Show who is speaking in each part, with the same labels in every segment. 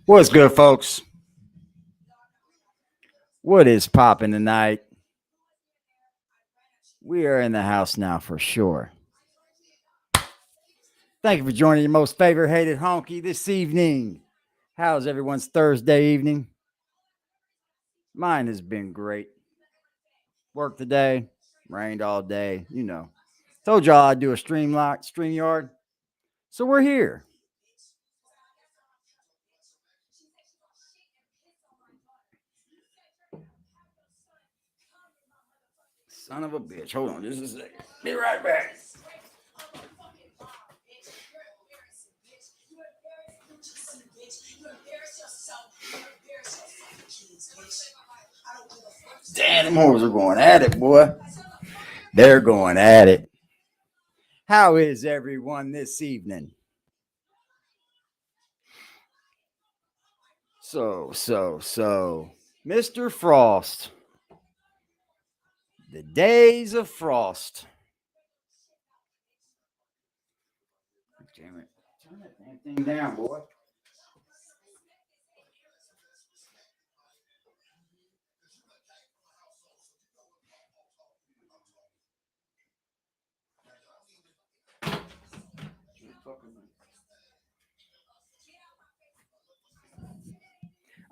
Speaker 1: What's good, folks? What is popping tonight? We are in the house now for sure. Thank you for joining your most favorite hated honky this evening. How's everyone's Thursday evening? Mine has been great. Worked today, rained all day, Told y'all I'd do a stream yard. So we're here. Son of a bitch. Hold on just a second. Be right back. Damn, them hoes are going at it, boy. They're going at it. How is everyone this evening? So, Mr. Frost. The days of Frost. Damn it. Turn that damn thing down, boy.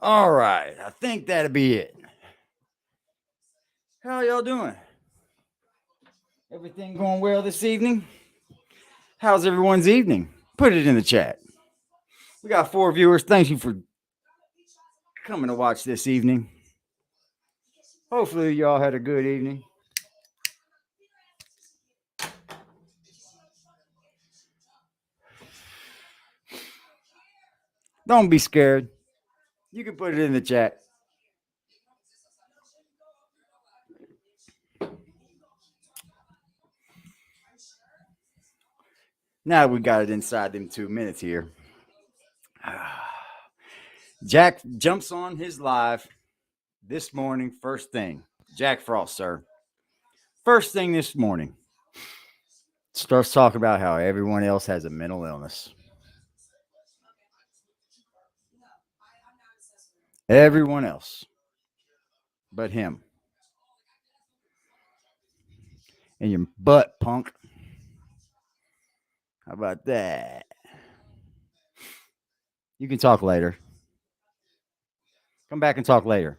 Speaker 1: All right. I think that'll be it. How y'all doing? Everything going well this evening? How's everyone's evening? Put it in the chat. We got 4 viewers. Thank you for coming to watch this evening. Hopefully, y'all had a good evening. Don't be scared. You can put it in the chat. Now we got it inside them 2 minutes here. Jack jumps on his live this morning, first thing. Jack Frost, sir. First thing this morning. Starts talking about how everyone else has a mental illness. Everyone else. But him. In your butt, punk. How about that? You can talk later. Come back and talk later,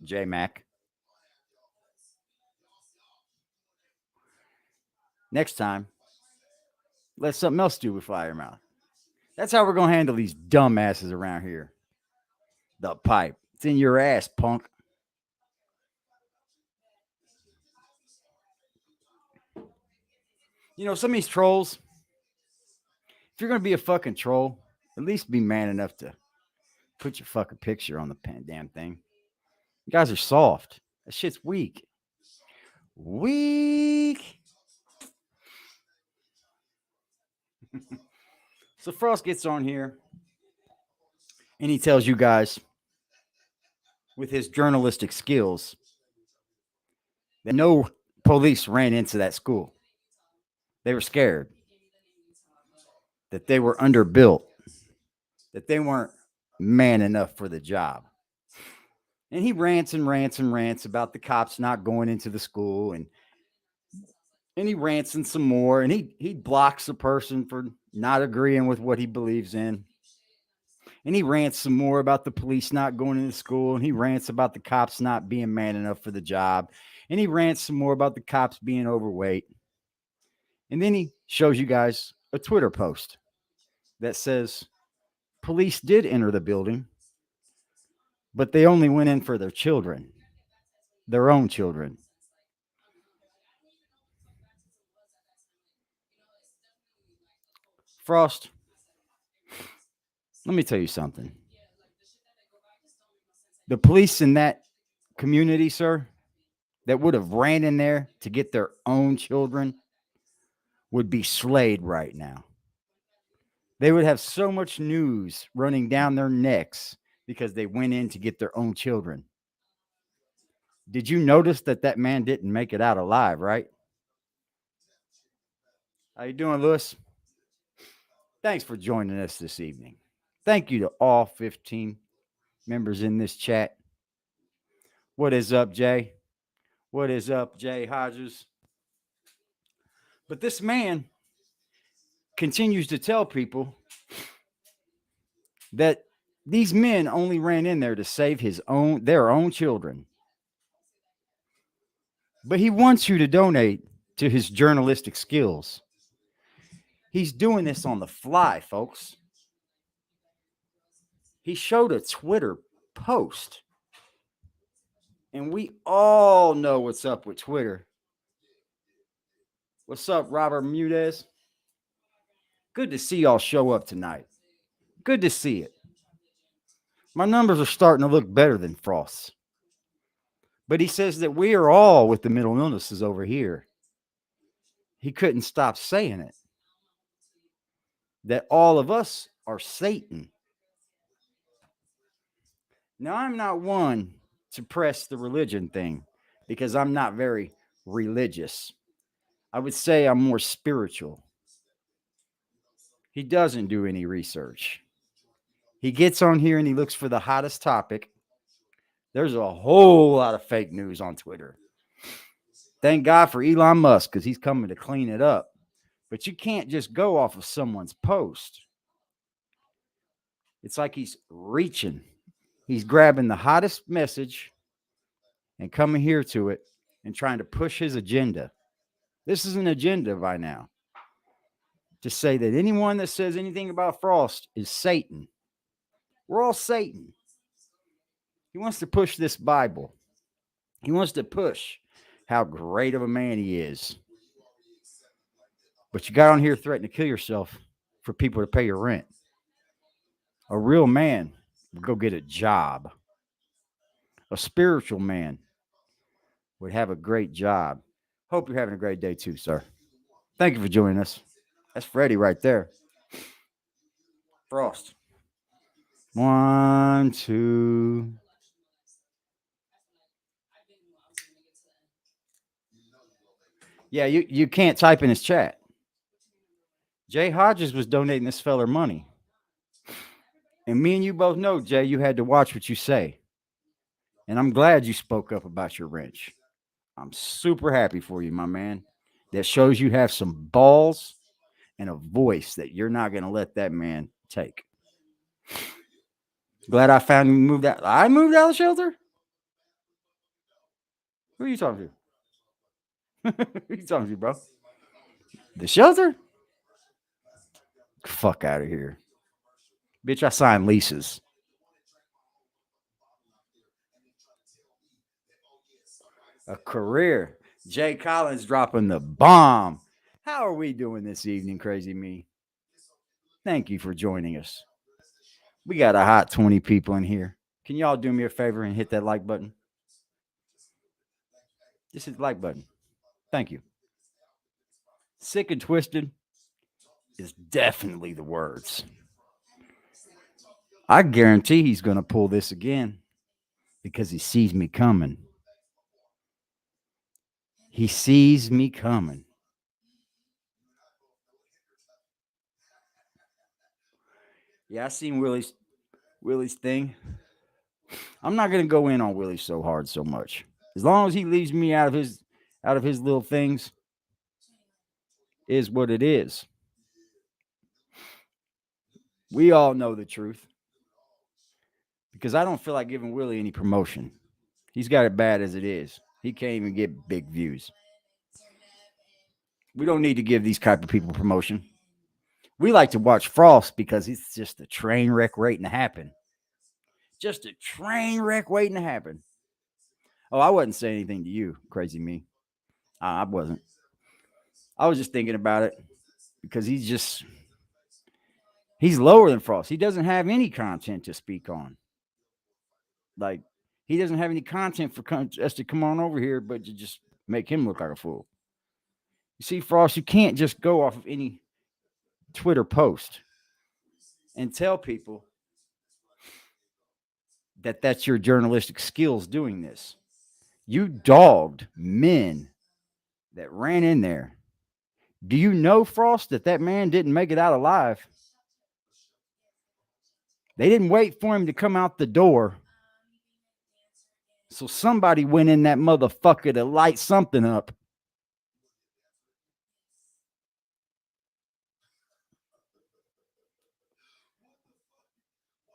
Speaker 1: J Mac. Next time, let something else do with fly your mouth. That's how we're going to handle these dumbasses around here. The pipe. It's in your ass, punk. Some of these trolls, if you're going to be a fucking troll, at least be man enough to put your fucking picture on the damn thing. You guys are soft. That shit's weak. Weak. So Frost gets on here and he tells you guys, with his journalistic skills, that no police ran into that school. They were scared. That they were underbuilt. That they weren't man enough for the job. And he rants and rants and rants about the cops not going into the school, and he rants and some more, and he blocks a person for not agreeing with what he believes in. And he rants some more about the police not going into school, and he rants about the cops not being man enough for the job. And he rants some more about the cops being overweight. And then he shows you guys a Twitter post that says police did enter the building, but they only went in for their children, their own children. Frost, let me tell you something. The police in that community, sir, that would have ran in there to get their own children would be slayed right now. They would have so much news running down their necks because they went in to get their own children. Did you notice that man didn't make it out alive, right? How you doing, Lewis? Thanks for joining us this evening. Thank you to all 15 members in this chat. What is up, Jay? What is up, Jay Hodges? But this man continues to tell people that these men only ran in there to save their own children. But he wants you to donate to his journalistic skills. He's doing this on the fly, folks. He showed a Twitter post. And we all know what's up with Twitter. What's up, Robert Mudez? Good to see y'all show up tonight. Good to see it. My numbers are starting to look better than Frost's. But he says that we are all with the mental illnesses over here. He couldn't stop saying it. That all of us are Satan. Now, I'm not one to press the religion thing because I'm not very religious. I would say I'm more spiritual. He doesn't do any research. He gets on here and he looks for the hottest topic. There's a whole lot of fake news on Twitter. Thank God for Elon Musk because he's coming to clean it up. But you can't just go off of someone's post. It's like he's reaching. He's grabbing the hottest message and coming here to it and trying to push his agenda. This is an agenda by now. To say that anyone that says anything about Frost is Satan. We're all Satan. He wants to push this Bible. He wants to push how great of a man he is. But you got on here threatening to kill yourself for people to pay your rent. A real man would go get a job. A spiritual man would have a great job. Hope you're having a great day too, sir. Thank you for joining us. That's Freddie right there. Frost. 1, 2. Yeah, you can't type in his chat. Jay Hodges was donating this feller money. And me and you both know, Jay, you had to watch what you say. And I'm glad you spoke up about your wrench. I'm super happy for you, my man. That shows you have some balls and a voice that you're not going to let that man take. Glad I found you moved out. I moved out of the shelter? Who are you talking to? Who are you talking to, bro? The shelter? Fuck out of here. Bitch, I signed leases. A career. Jay Collins dropping the bomb. How are we doing this evening, Crazy Me? Thank you for joining us. We got a hot 20 people in here. Can y'all do me a favor and hit that like button? Just hit the like button. Thank you. Sick and twisted is definitely the words. I guarantee he's going to pull this again because he sees me coming. He sees me coming. Yeah, I seen Willie's thing. I'm not going to go in on Willie so hard so much. As long as he leaves me out of his little things, is what it is. We all know the truth. Because I don't feel like giving Willie any promotion. He's got it bad as it is. He can't even get big views. We don't need to give these type of people promotion. We like to watch Frost because it's just a train wreck waiting to happen. Just a train wreck waiting to happen. Oh, I wasn't saying anything to you, Crazy Me. I wasn't. I was just thinking about it because he's lower than Frost. He doesn't have any content to speak on. Like, he doesn't have any content for us to come on over here, but to just make him look like a fool. You see, Frost, you can't just go off of any Twitter post and tell people that that's your journalistic skills doing this. You dogged men that ran in there. Do you know, Frost, that man didn't make it out alive? They didn't wait for him to come out the door. So somebody went in that motherfucker to light something up.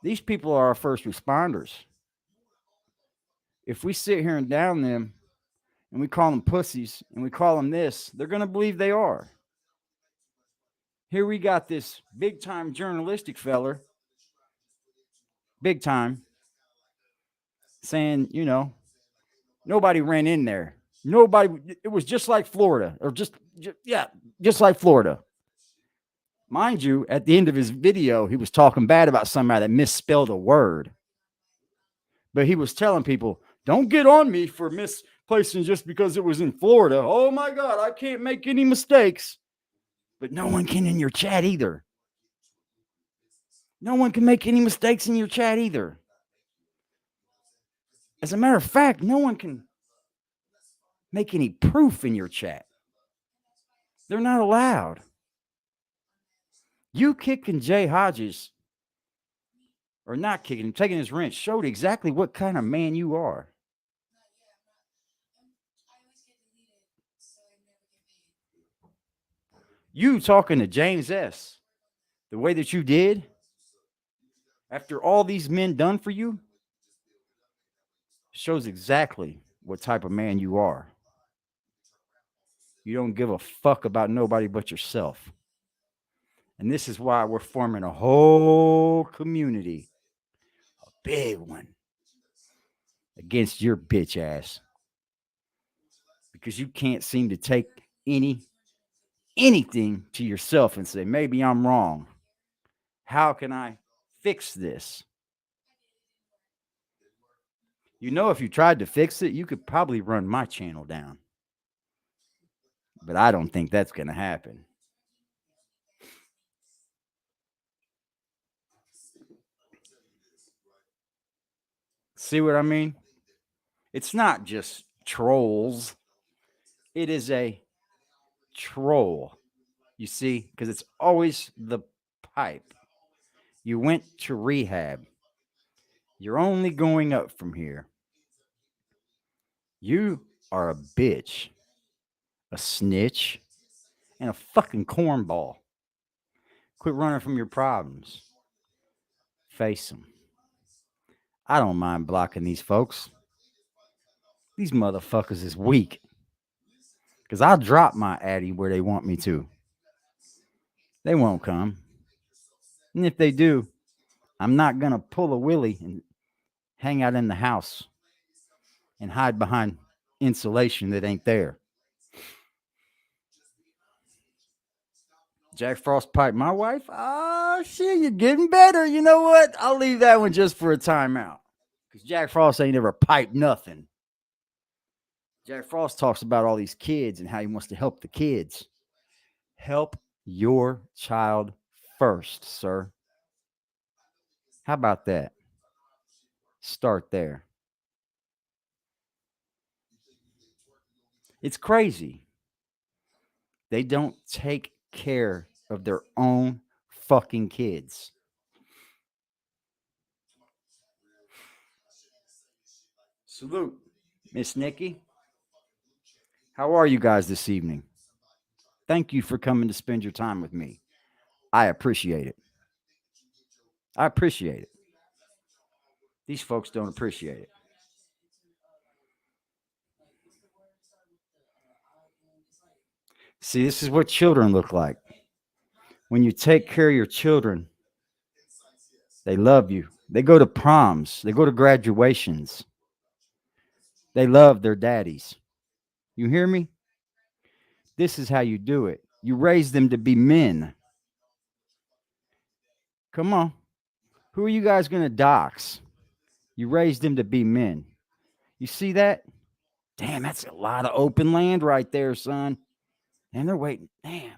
Speaker 1: These people are our first responders. If we sit here and down them and we call them pussies and we call them this, they're going to believe they are. Here we got this big time journalistic feller, big time, saying, nobody ran in there. Nobody, it was just like Florida, or just like Florida. Mind you, at the end of his video, he was talking bad about somebody that misspelled a word. But he was telling people, don't get on me for misplacing just because it was in Florida. Oh my God, I can't make any mistakes. But no one can in your chat either. No one can make any mistakes in your chat either. As a matter of fact, no one can make any proof in your chat. They're not allowed. You kicking Jay Hodges, or not kicking him, taking his wrench, showed exactly what kind of man you are. You talking to James S. the way that you did, after all these men done for you, shows exactly what type of man you are. You don't give a fuck about nobody but yourself. And this is why we're forming a whole community, a big one, against your bitch ass. Because you can't seem to take anything to yourself and say, maybe I'm wrong. How can I fix this? If you tried to fix it, you could probably run my channel down. But I don't think that's going to happen. See what I mean? It's not just trolls. It is a troll. You see? Because it's always the pipe. You went to rehab. You're only going up from here. You are a bitch, a snitch, and a fucking cornball. Quit running from your problems. Face them. I don't mind blocking these folks. These motherfuckers is weak. Because I'll drop my addy where they want me to. They won't come. And if they do, I'm not going to pull a willy and hang out in the house and hide behind insulation that ain't there. Jack Frost piped my wife. Oh, shit, you're getting better. You know what? I'll leave that one just for a timeout. Because Jack Frost ain't ever piped nothing. Jack Frost talks about all these kids and how he wants to help the kids. Help your child first, sir. How about that? Start there. It's crazy. They don't take care of their own fucking kids. Salute, Miss Nikki. How are you guys this evening? Thank you for coming to spend your time with me. I appreciate it. I appreciate it. These folks don't appreciate it. See, this is what children look like. When you take care of your children, they love you. They go to proms, they go to graduations. They love their daddies. You hear me? This is how you do it. You raise them to be men. Come on. Who are you guys going to dox? You raise them to be men. You see that? Damn, that's a lot of open land right there, son. And they're waiting. Damn.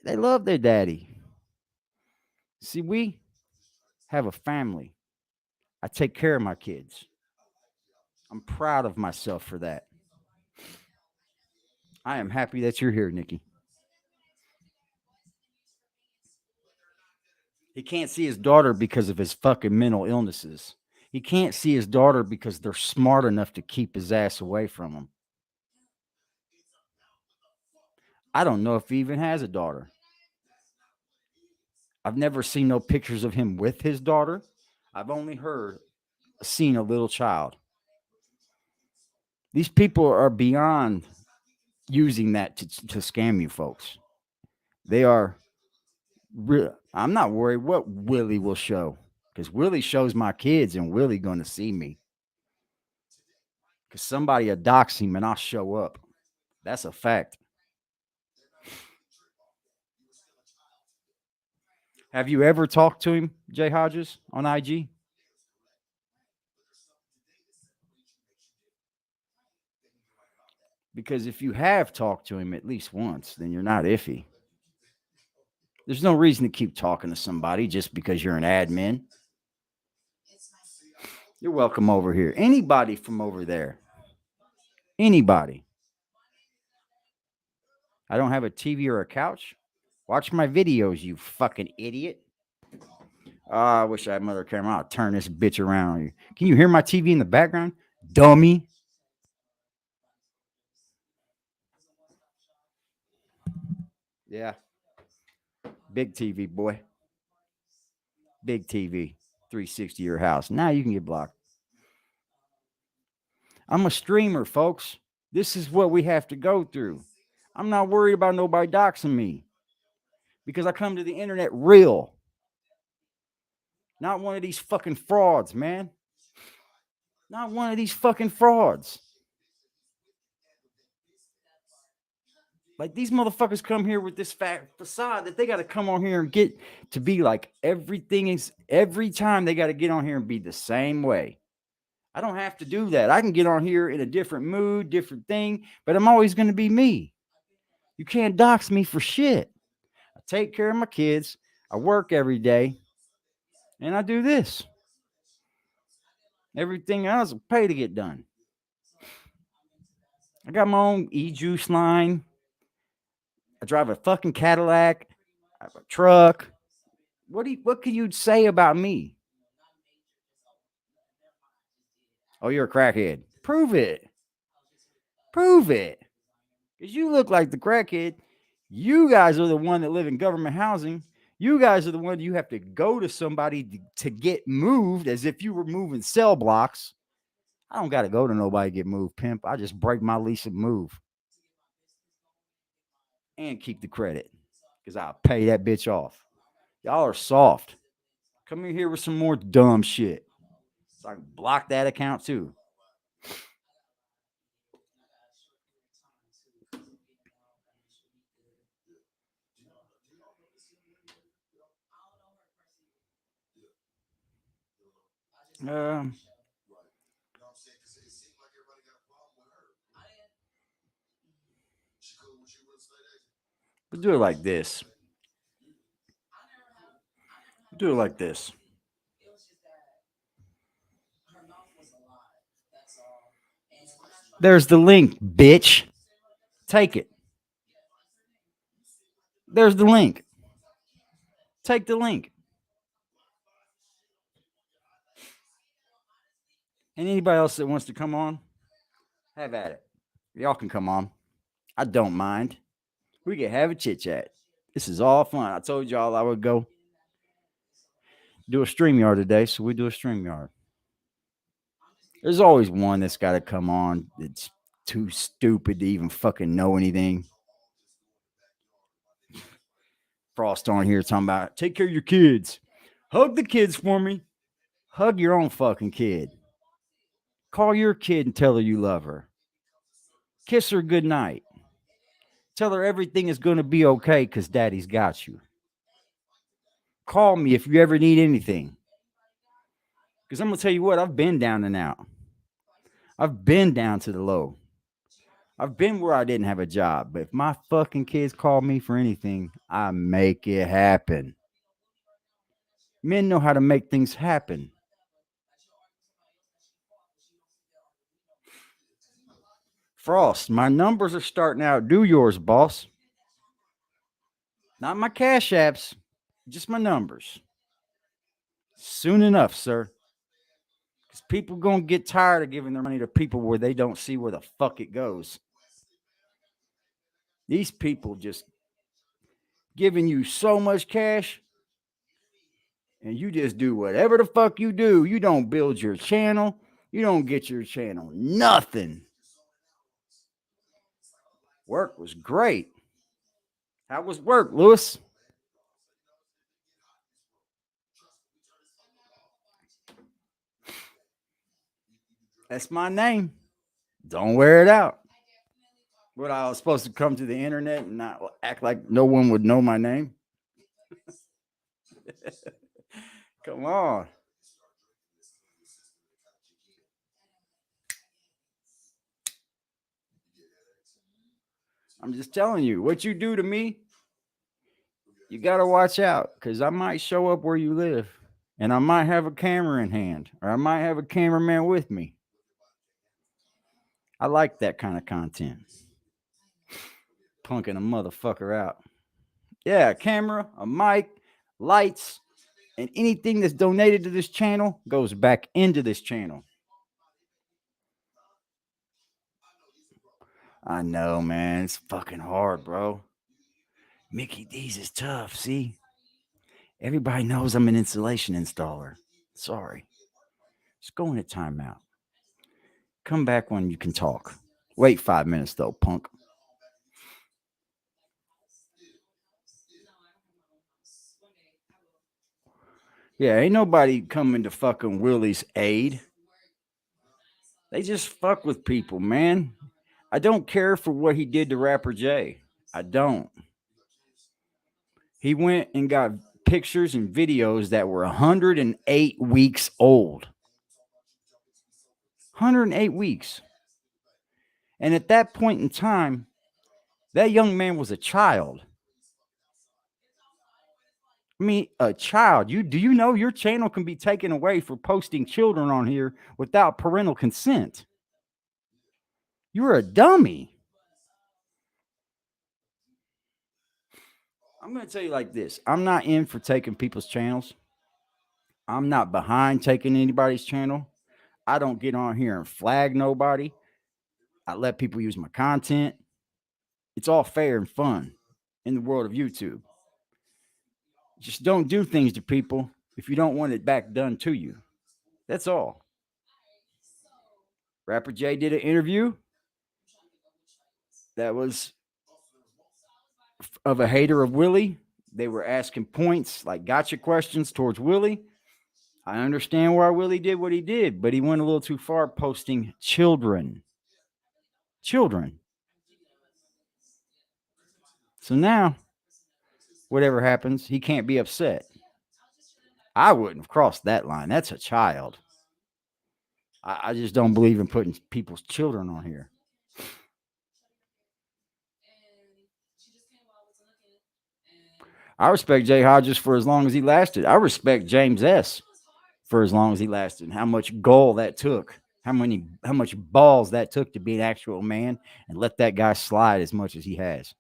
Speaker 1: They love their daddy. See, we have a family. I take care of my kids. I'm proud of myself for that. I am happy that you're here, Nikki. He can't see his daughter because of his fucking mental illnesses. He can't see his daughter because they're smart enough to keep his ass away from him. I don't know if he even has a daughter. I've never seen no pictures of him with his daughter. I've only seen a little child. These people are beyond using that to scam you folks. They are real. I'm not worried what Willie will show, because Willie shows my kids and Willie going to see me, because somebody will dox him and I'll show up. That's a fact. Have you ever talked to him, Jay Hodges, on IG? Because if you have talked to him at least once, then you're not iffy. There's no reason to keep talking to somebody just because you're an admin. You're welcome over here. Anybody from over there. Anybody. I don't have a TV or a couch. Watch my videos, you fucking idiot. I wish I had another camera. I'll turn this bitch around on you. Can you hear my TV in the background? Dummy. Yeah. Big TV, boy. Big TV. 360 your house. Now you can get blocked. I'm a streamer, folks. This is what we have to go through. I'm not worried about nobody doxing me because I come to the internet real. Not one of these fucking frauds, man. Not one of these fucking frauds. Like, these motherfuckers come here with this facade that they got to come on here and get to be like everything is, every time they got to get on here and be the same way. I don't have to do that. I can get on here in a different mood, different thing, but I'm always going to be me. You can't dox me for shit. I take care of my kids. I work every day. And I do this. Everything else will pay to get done. I got my own e-juice line. I drive a fucking Cadillac. I have a truck. What can you say about me? Oh, you're a crackhead. Prove it. Prove it. Because you look like the crackhead. You guys are the one that live in government housing. You guys are the one you have to go to somebody to get moved, as if you were moving cell blocks. I don't got to go to nobody to get moved, pimp. I just break my lease and move. And keep the credit, because I'll pay that bitch off. Y'all are soft. Come in here with some more dumb shit, so I can block that account too. Um, we'll do it like this. Do it like this. There's the link, bitch. Take it. There's the link. Take the link. And anybody else that wants to come on, have at it. Y'all can come on. I don't mind. We can have a chit chat. This is all fun. I told y'all I would go do a StreamYard today, so we do a StreamYard. There's always one that's got to come on that's too stupid to even fucking know anything. Frost on here talking about take care of your kids. Hug the kids for me. Hug your own fucking kid. Call your kid and tell her you love her. Kiss her good night. Tell her everything is going to be okay because daddy's got you. Call me if you ever need anything. Because I'm going to tell you what, I've been down and out. I've been down to the low. I've been where I didn't have a job. But if my fucking kids call me for anything, I make it happen. Men know how to make things happen. Frost, my numbers are starting out. Do yours, boss. Not my cash apps, just my numbers. Soon enough, sir. Because people going to get tired of giving their money to people where they don't see where the fuck it goes. These people just giving you so much cash and you just do whatever the fuck you do. You don't build your channel. You don't get your channel nothing. Work was great. How was work, Lewis? That's my name. Don't wear it out. What, I was supposed to come to the internet and not act like no one would know my name? Come on. I'm just telling you, what you do to me, you got to watch out because I might show up where you live and I might have a camera in hand or I might have a cameraman with me. I like that kind of content. Punking a motherfucker out. Yeah, a camera, a mic, lights, and anything that's donated to this channel goes back into this channel. I know, man. It's fucking hard, bro. Mickey D's is tough, see? Everybody knows I'm an insulation installer. Sorry. Just go into timeout. Come back when you can talk. Wait 5 minutes, though, punk. Yeah, ain't nobody coming to fucking Willie's aid. They just fuck with people, man. I don't care for what he did to Rapper J. I don't. He went and got pictures and videos that were 108 weeks old. 108 weeks. And at that point in time, that young man was a child. I mean, a child. Do you know your channel can be taken away for posting children on here without parental consent? You're a dummy. I'm going to tell you like this. I'm not in for taking people's channels. I'm not behind taking anybody's channel. I don't get on here and flag nobody. I let people use my content. It's all fair and fun in the world of YouTube. Just don't do things to people if you don't want it back done to you. That's all. Rapper J did an interview that was of a hater of Willie. They were asking points, like gotcha questions towards Willie. I understand why Willie did what he did, but he went a little too far posting children. Children. So now, whatever happens, he can't be upset. I wouldn't have crossed that line. That's a child. I just don't believe in putting people's children on here. I respect Jay Hodges for as long as he lasted. I respect James S. for as long as he lasted. And how much gall that took. How much balls that took to be an actual man and let that guy slide as much as he has.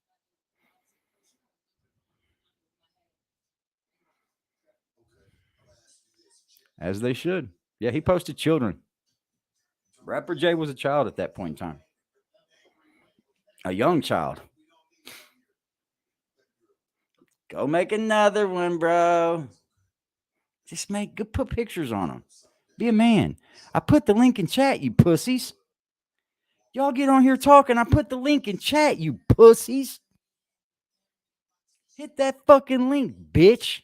Speaker 1: As they should. Yeah, he posted children. Rapper Jay was a child at that point in time. A young child. Go make another one, bro. Just put pictures on them. Be a man. I put the link in chat, you pussies. Y'all get on here talking. I put the link in chat, you pussies. Hit that fucking link, bitch.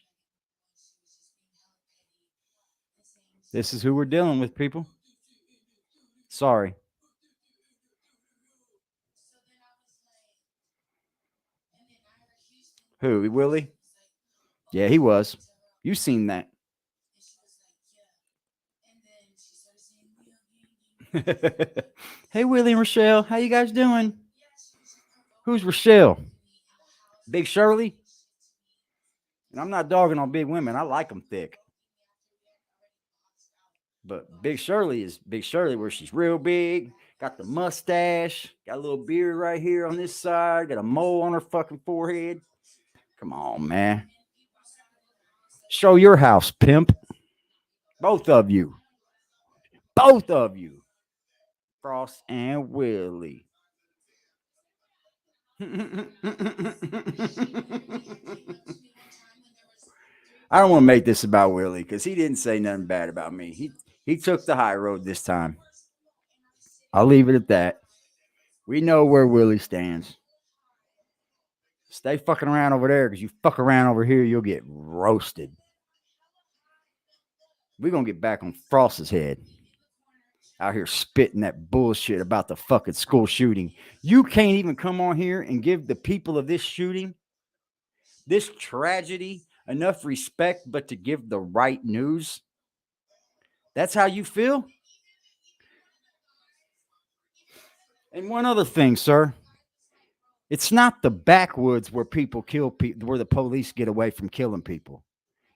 Speaker 1: This is who we're dealing with, people. Sorry. Who? Willie? Yeah, he was. You seen that. Hey, Willie and Rochelle. How you guys doing? Who's Rochelle? Big Shirley? And I'm not dogging on big women. I like them thick. But Big Shirley is Big Shirley, where she's real big, got the mustache, got a little beard right here on this side, got a mole on her fucking forehead. Come on, man. Show your house, pimp. Both of you. Both of you. Frost and Willie. I don't want to make this about Willie because he didn't say nothing bad about me. He took the high road this time. I'll leave it at that. We know where Willie stands. Stay fucking around over there because you fuck around over here, you'll get roasted. We're going to get back on Frost's head. Out here spitting that bullshit about the fucking school shooting. You can't even come on here and give the people of this shooting, this tragedy, enough respect, but to give the right news. That's how you feel? And one other thing, sir. It's not the backwoods where people kill people, where the police get away from killing people.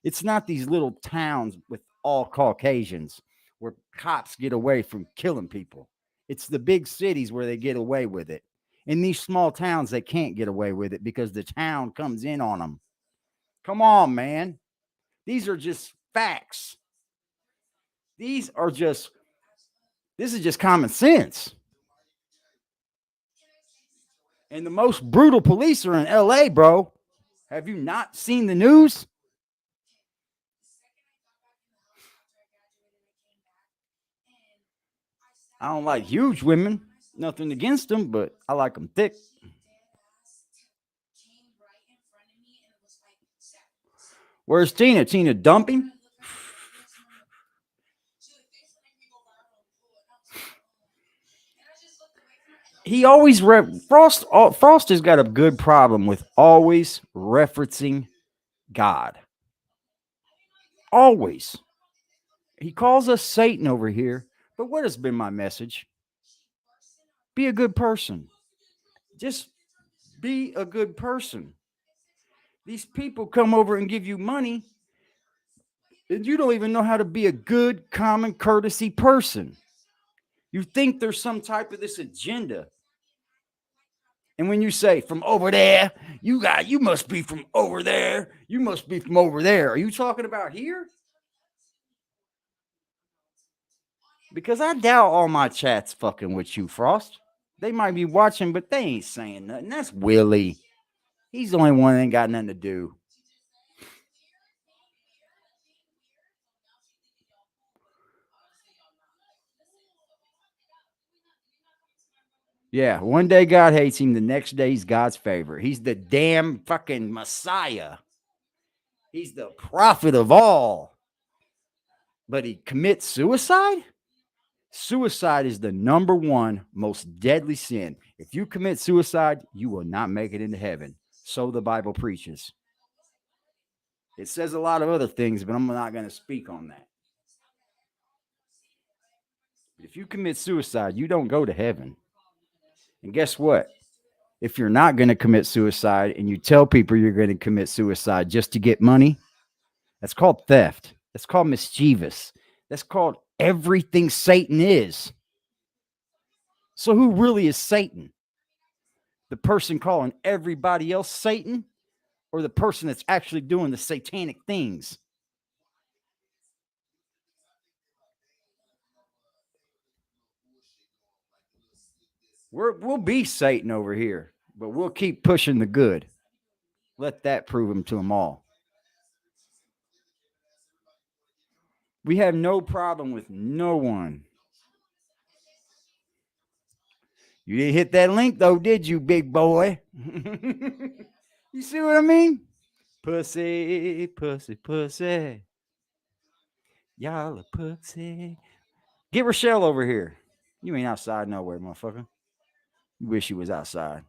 Speaker 1: It's not these little towns with all Caucasians where cops get away from killing people. It's the big cities where they get away with it. In these small towns, they can't get away with it because the town comes in on them. Come on, man. These are just facts. This is just common sense. And the most brutal police are in LA, bro. Have you not seen the news? I don't like huge women. Nothing against them, but I like them thick. Where's Tina? Tina dumping? He always Frost has got a good problem with always referencing God. Always. He calls us Satan over here, but what has been my message? Be a good person. Just be a good person. These people come over and give you money, and you don't even know how to be a good, common courtesy person. You think there's some type of this agenda. And when you say from over there, you must be from over there. You must be from over there. Are you talking about here? Because I doubt all my chats fucking with you, Frost. They might be watching, but they ain't saying nothing. That's Willie. He's the only one that ain't got nothing to do. Yeah, one day God hates him, the next day he's God's favorite. He's the damn fucking Messiah. He's the prophet of all. But he commits suicide? Suicide is the number one most deadly sin. If you commit suicide, you will not make it into heaven. So the Bible preaches. It says a lot of other things, but I'm not going to speak on that. If you commit suicide, you don't go to heaven. And guess what? If you're not going to commit suicide and you tell people you're going to commit suicide just to get money, that's called theft. That's called mischievous. That's called everything Satan is. So who really is Satan? The person calling everybody else Satan, or the person that's actually doing the satanic things? We'll be Satan over here, but we'll keep pushing the good. Let that prove him to them all. We have no problem with no one. You didn't hit that link though, did you, big boy? You see what I mean? Pussy, pussy, pussy. Y'all a pussy. Get Rochelle over here. You ain't outside nowhere, motherfucker. You wish you was outside.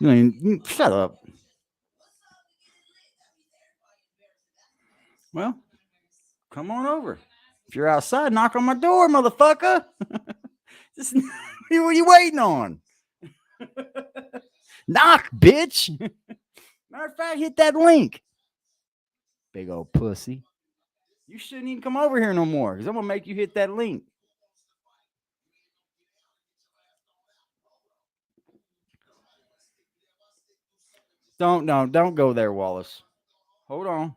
Speaker 1: You ain't, shut up. Well, come on over. If you're outside, knock on my door, motherfucker. Just, what are you waiting on? Knock, bitch. Matter of fact, hit that link. Big old pussy. You shouldn't even come over here no more because I'm going to make you hit that link. Don't go there, Wallace. Hold on.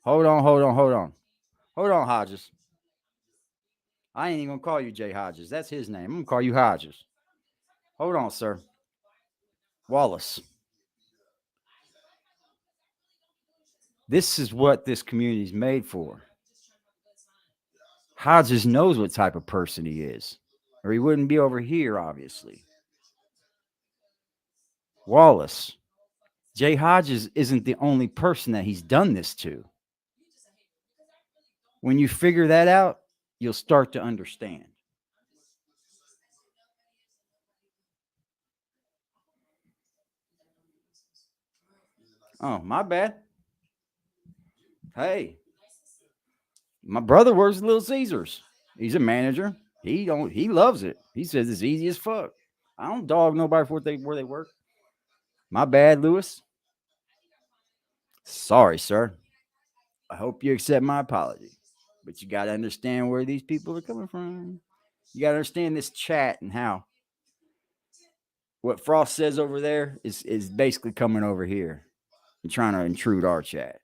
Speaker 1: Hold on, hold on, hold on. Hold on, Hodges. I ain't even gonna call you Jay Hodges. That's his name. I'm gonna call you Hodges. Hold on, sir. Wallace. This is what this community is made for. Hodges knows what type of person he is, or he wouldn't be over here, obviously. Wallace. Jay Hodges isn't the only person that he's done this to. When you figure that out, you'll start to understand. Oh, my bad. Hey, my brother works at Little Caesars. He's a manager. He loves it. He says it's easy as fuck. I don't dog nobody for where they work. My bad, Lewis. Sorry, sir. I hope you accept my apology. But you got to understand where these people are coming from. You got to understand this chat and how what Frost says over there is basically coming over here and trying to intrude our chat.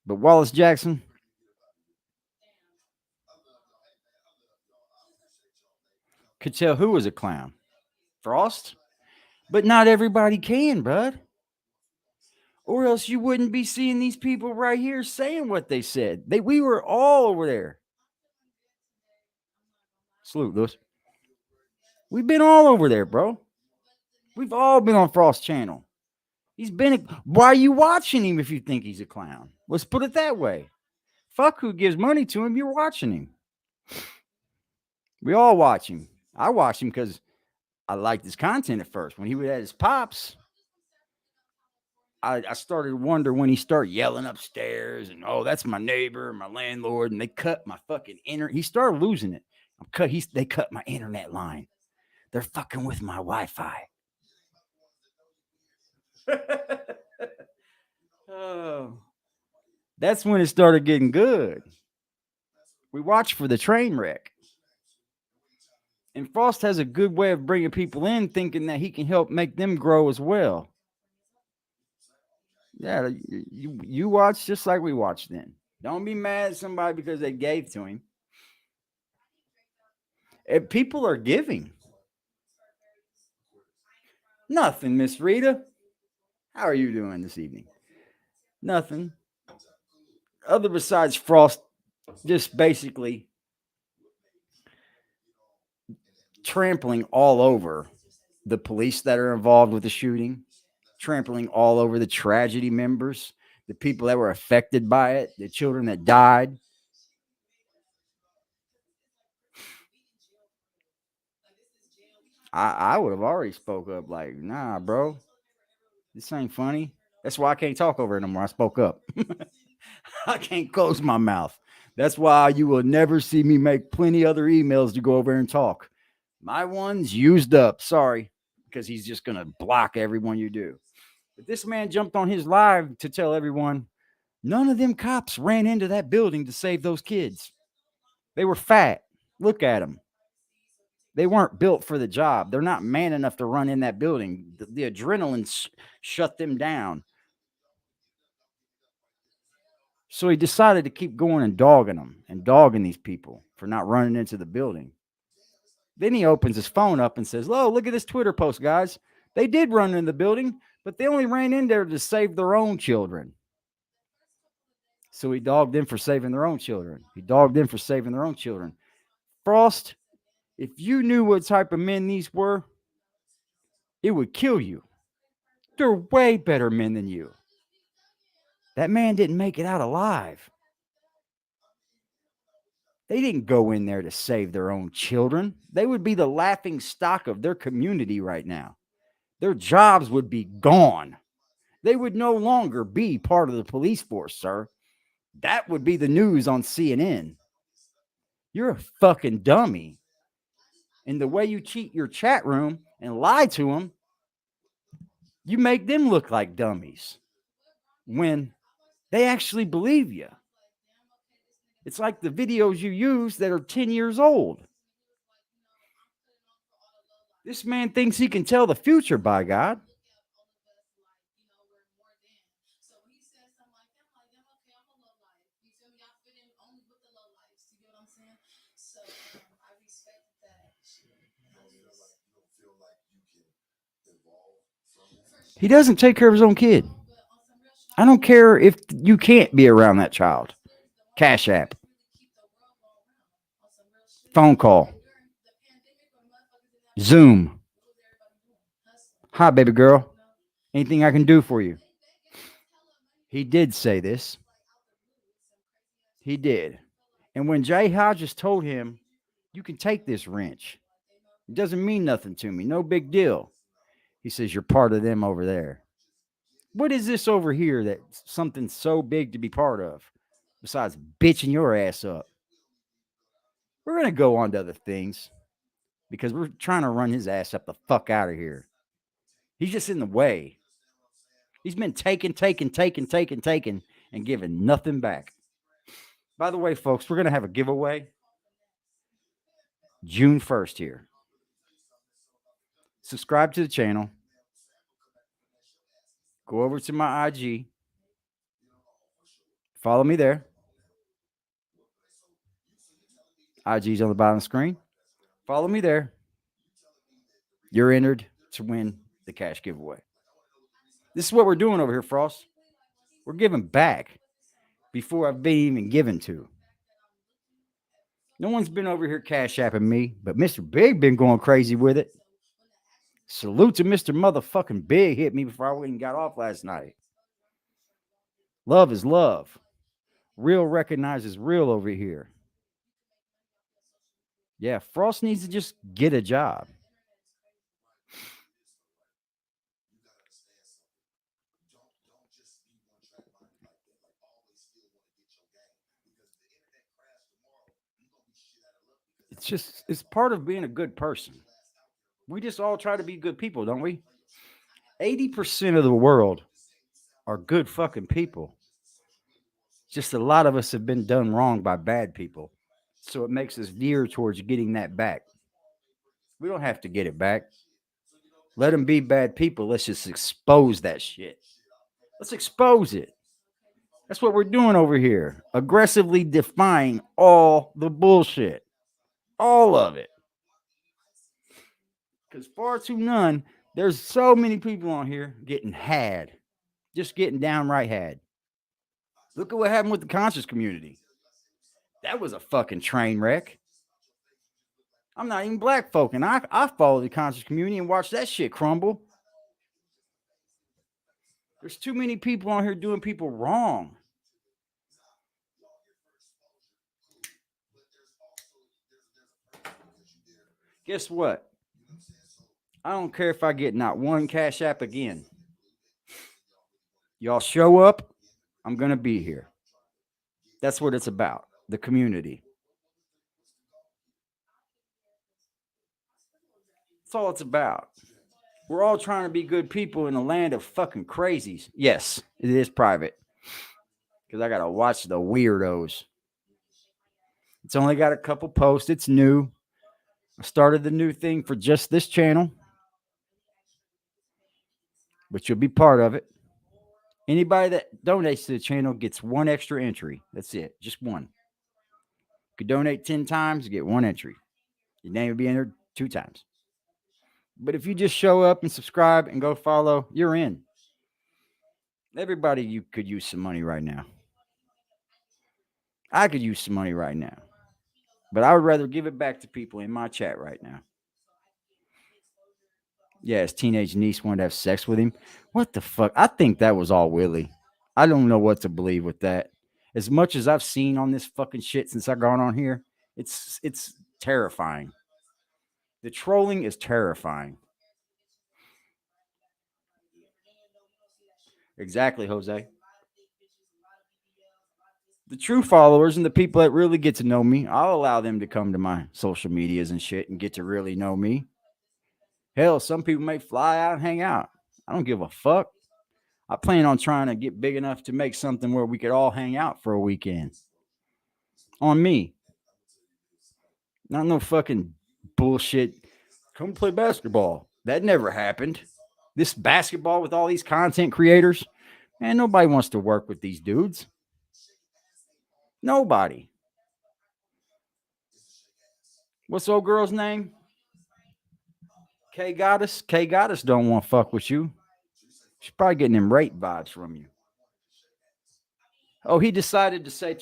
Speaker 1: But Wallace Jackson, could tell who was a clown. Frost? But not everybody can, bud. Or else you wouldn't be seeing these people right here saying what they said. We were all over there. Salute, Lewis. We've been all over there, bro. We've all been on Frost's channel. Why are you watching him if you think he's a clown? Let's put it that way. Fuck who gives money to him. You're watching him. We all watch him. I watch him because I liked his content at first. When he would have his pops, I started to wonder when he started yelling upstairs and, oh, that's my neighbor, my landlord, and they cut my fucking internet. He started losing it. They cut my internet line. They're fucking with my Wi-Fi. Oh, that's when it started getting good. We watch for the train wreck. And Frost has a good way of bringing people in, thinking that he can help make them grow as well. Yeah, you watch just like we watched then. Don't be mad at somebody because they gave to him. If people are giving. Nothing, Miss Rita. How are you doing this evening? Nothing. Other besides Frost, just basically trampling all over the police that are involved with the shooting, trampling all over the tragedy members, the people that were affected by it, the children that died. I would have already spoke up like, nah, bro, this ain't funny. That's why I can't talk over it no more. I spoke up. I can't close my mouth. That's why you will never see me make plenty other emails to go over and talk. My one's used up. Sorry, because he's just going to block everyone you do. But this man jumped on his live to tell everyone none of them cops ran into that building to save those kids. They were fat. Look at them. They weren't built for the job. They're not man enough to run in that building. The adrenaline shut them down. So he decided to keep going and dogging them and dogging these people for not running into the building. Then he opens his phone up and says, "Oh, look at this Twitter post, guys. They did run in the building, but they only ran in there to save their own children." So he dogged them for saving their own children. He dogged them for saving their own children. Frost, if you knew what type of men these were, it would kill you. They're way better men than you. That man didn't make it out alive. They didn't go in there to save their own children. They would be the laughing stock of their community right now. Their jobs would be gone. They would no longer be part of the police force, sir. That would be the news on CNN. You're a fucking dummy. And the way you cheat your chat room and lie to them, you make them look like dummies when they actually believe you. It's like the videos you use that are 10 years old. This man thinks he can tell the future, by God. He doesn't take care of his own kid. I don't care if you can't be around that child. Cash App, phone call, Zoom. Hi, baby girl. Anything I can do for you? He did say this. He did. And when Jay Hodges told him, you can take this wrench, it doesn't mean nothing to me. No big deal. He says, you're part of them over there. What is this over here that's something so big to be part of besides bitching your ass up? We're going to go on to other things because we're trying to run his ass up the fuck out of here. He's just in the way. He's been taking, and giving nothing back. By the way, folks, we're going to have a giveaway June 1st here. Subscribe to the channel. Go over to my IG. Follow me there. IG's on the bottom of the screen. Follow me there. You're entered to win the cash giveaway. This is what we're doing over here, Frost. We're giving back before I've been even given to. No one's been over here cash apping me, but Mr. Big been going crazy with it. Salute to Mr. Motherfucking Big hit me before I went and got off last night. Love is love. Real recognizes real over here. Yeah, Frost needs to just get a job. It's part of being a good person. We just all try to be good people, don't we? 80% of the world are good fucking people. Just a lot of us have been done wrong by bad people. So it makes us veer towards getting that back. We don't have to get it back. Let them be bad people. Let's just expose that shit. Let's expose it. That's what we're doing over here. Aggressively defying all the bullshit. All of it. Because far too none, there's so many people on here getting had. Just getting downright had. Look at what happened with the conscious community. That was a fucking train wreck. I'm not even black folk, and I follow the conscious community and watch that shit crumble. There's too many people on here doing people wrong. Guess what? I don't care if I get not one cash app again. Y'all show up, I'm going to be here. That's what it's about. The community. That's all it's about. We're all trying to be good people in a land of fucking crazies. Yes, it is private. Because I got to watch the weirdos. It's only got a couple posts. It's new. I started the new thing for just this channel. But you'll be part of it. Anybody that donates to the channel gets one extra entry. That's it. Just one. You could donate 10 times, you get one entry. Your name will be entered 2 times. But if you just show up and subscribe and go follow, you're in. Everybody, you could use some money right now. I could use some money right now. But I would rather give it back to people in my chat right now. Yeah, his teenage niece wanted to have sex with him. What the fuck? I think that was all Willie. I don't know what to believe with that. As much as I've seen on this fucking shit since I've gone on here, it's terrifying. The trolling is terrifying. Exactly, Jose. The true followers and the people that really get to know me, I'll allow them to come to my social medias and shit and get to really know me. Hell, some people may fly out and hang out. I don't give a fuck. I plan on trying to get big enough to make something where we could all hang out for a weekend. On me. Not no fucking bullshit. Come play basketball. That never happened. This basketball with all these content creators, man, nobody wants to work with these dudes. Nobody. What's the old girl's name? K Goddess don't want to fuck with you. She's probably getting them rape vibes from you. Oh, he decided to say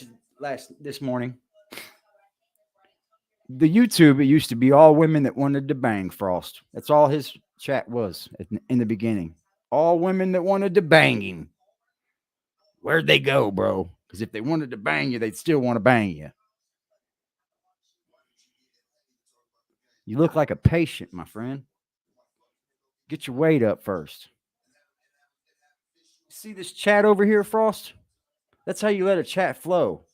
Speaker 1: this morning. The YouTube, it used to be all women that wanted to bang Frost. That's all his chat was in the beginning. All women that wanted to bang him. Where'd they go, bro? Because if they wanted to bang you, they'd still want to bang you. You look like a patient, my friend. Get your weight up first. See this chat over here, Frost? That's how you let a chat flow.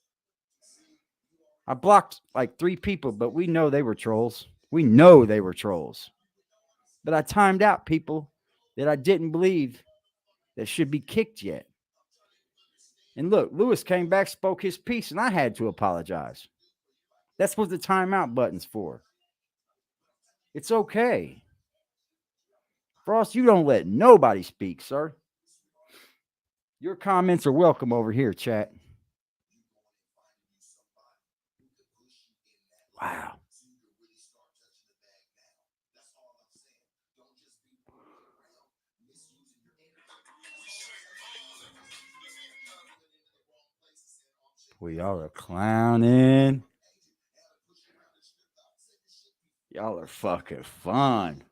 Speaker 1: I blocked like 3 people, but we know they were trolls. We know they were trolls. But I timed out people that I didn't believe that should be kicked yet. And look, Lewis came back, spoke his piece, and I had to apologize. That's what the timeout button's for. It's okay. Frost, you don't let nobody speak, sir. Your comments are welcome over here, chat. Wow. Well, y'all are clowning. Y'all are fucking fun.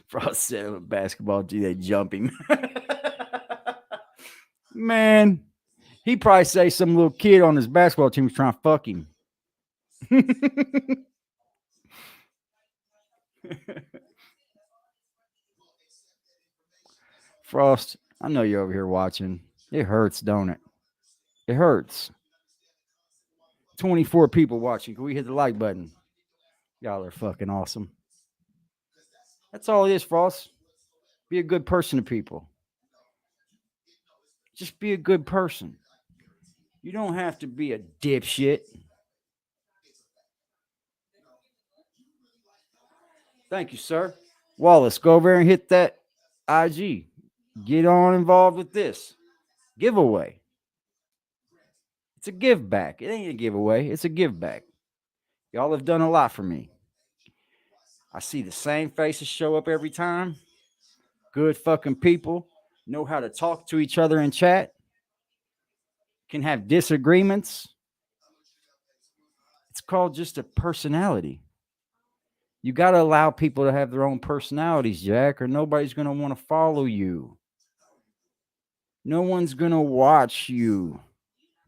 Speaker 1: Frost said with basketball, gee, they jump him. Man, he probably say some little kid on his basketball team was trying to fuck him. Frost, I know you're over here watching. It hurts, don't it? It hurts. 24 people watching. Can we hit the like button? Y'all are fucking awesome. That's all it is, Frost. Be a good person to people. Just be a good person. You don't have to be a dipshit. Thank you, sir. Wallace, go over there and hit that IG. Get on involved with this giveaway. It's a give back. It ain't a giveaway. It's a give back. Y'all have done a lot for me. I see the same faces show up every time. Good fucking people. Know how to talk to each other in chat. Can have disagreements. It's called just a personality. You got to allow people to have their own personalities, Jack, or nobody's going to want to follow you. No one's going to watch you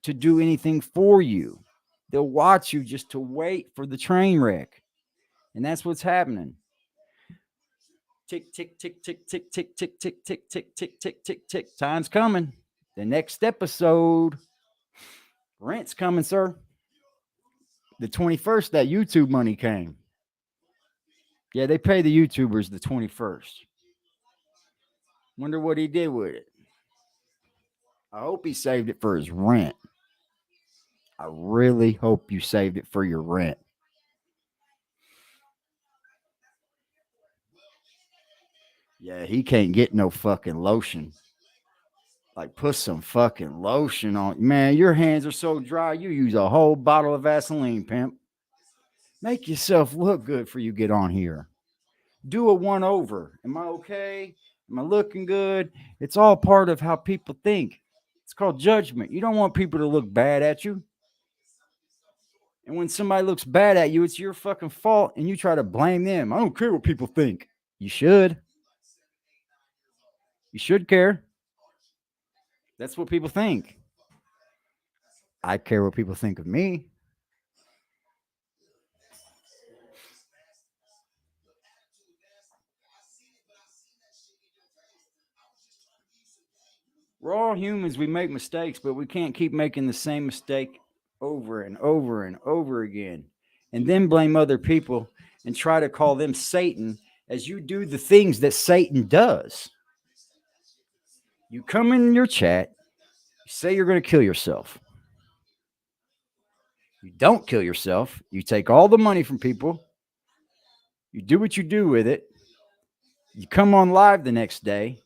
Speaker 1: to do anything for you. They'll watch you just to wait for the train wreck. And that's what's happening. Tick, tick, tick, tick, tick, tick, tick, tick, tick, tick, tick, tick, tick, tick. Time's coming. The next episode. Rent's coming, sir. The 21st, that YouTube money came. Yeah, they pay the YouTubers the 21st. Wonder what he did with it. I hope he saved it for his rent. I really hope you saved it for your rent. Yeah, he can't get no fucking lotion. Like, put some fucking lotion on. Man, your hands are so dry, you use a whole bottle of Vaseline, pimp. Make yourself look good for you get on here. Do a one over. Am I okay? Am I looking good? It's all part of how people think. It's called judgment. You don't want people to look bad at you. And when somebody looks bad at you, it's your fucking fault and you try to blame them. I don't care what people think. You should. You should care. That's what people think. I care what people think of me. We're all humans. We make mistakes, but we can't keep making the same mistake over and over and over again and then blame other people and try to call them Satan as you do the things that Satan does. You come in your chat, you say you're going to kill yourself. You don't kill yourself. You take all the money from people. You do what you do with it. You come on live the next day.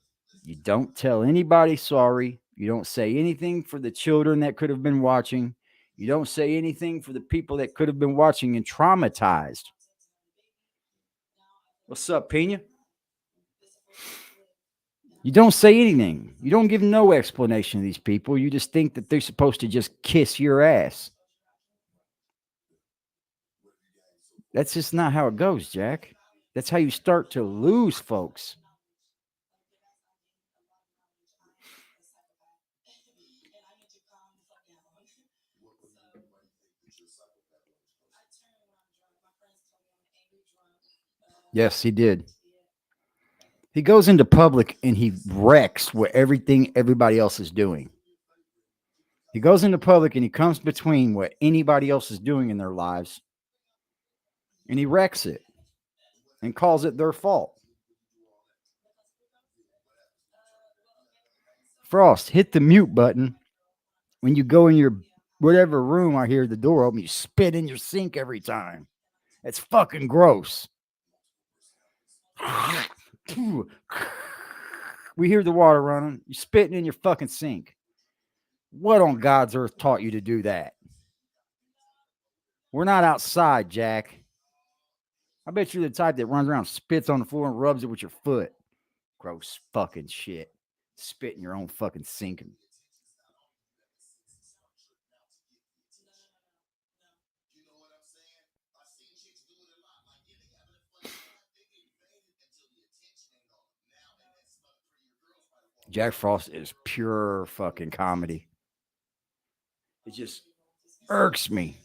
Speaker 1: You don't tell anybody sorry. You don't say anything for the children that could have been watching. You don't say anything for the people that could have been watching and traumatized. What's up, Pena? You don't say anything. You don't give no explanation to these people. You just think that they're supposed to just kiss your ass. That's just not how it goes, Jack. That's how you start to lose folks. Yes, he did. He goes into public and he wrecks what everything everybody else is doing. He goes into public and he comes between what anybody else is doing in their lives and he wrecks it and calls it their fault. Frost, hit the mute button when you go in your whatever room. I hear the door open, you spit in your sink every time. It's fucking gross. We hear the water running. You're spitting in your fucking sink. What on God's earth taught you to do that? We're not outside, Jack. I bet you're the type that runs around, spits on the floor, and rubs it with your foot. Gross fucking shit. Spit in your own fucking sink. Jack Frost is pure fucking comedy. It just irks me.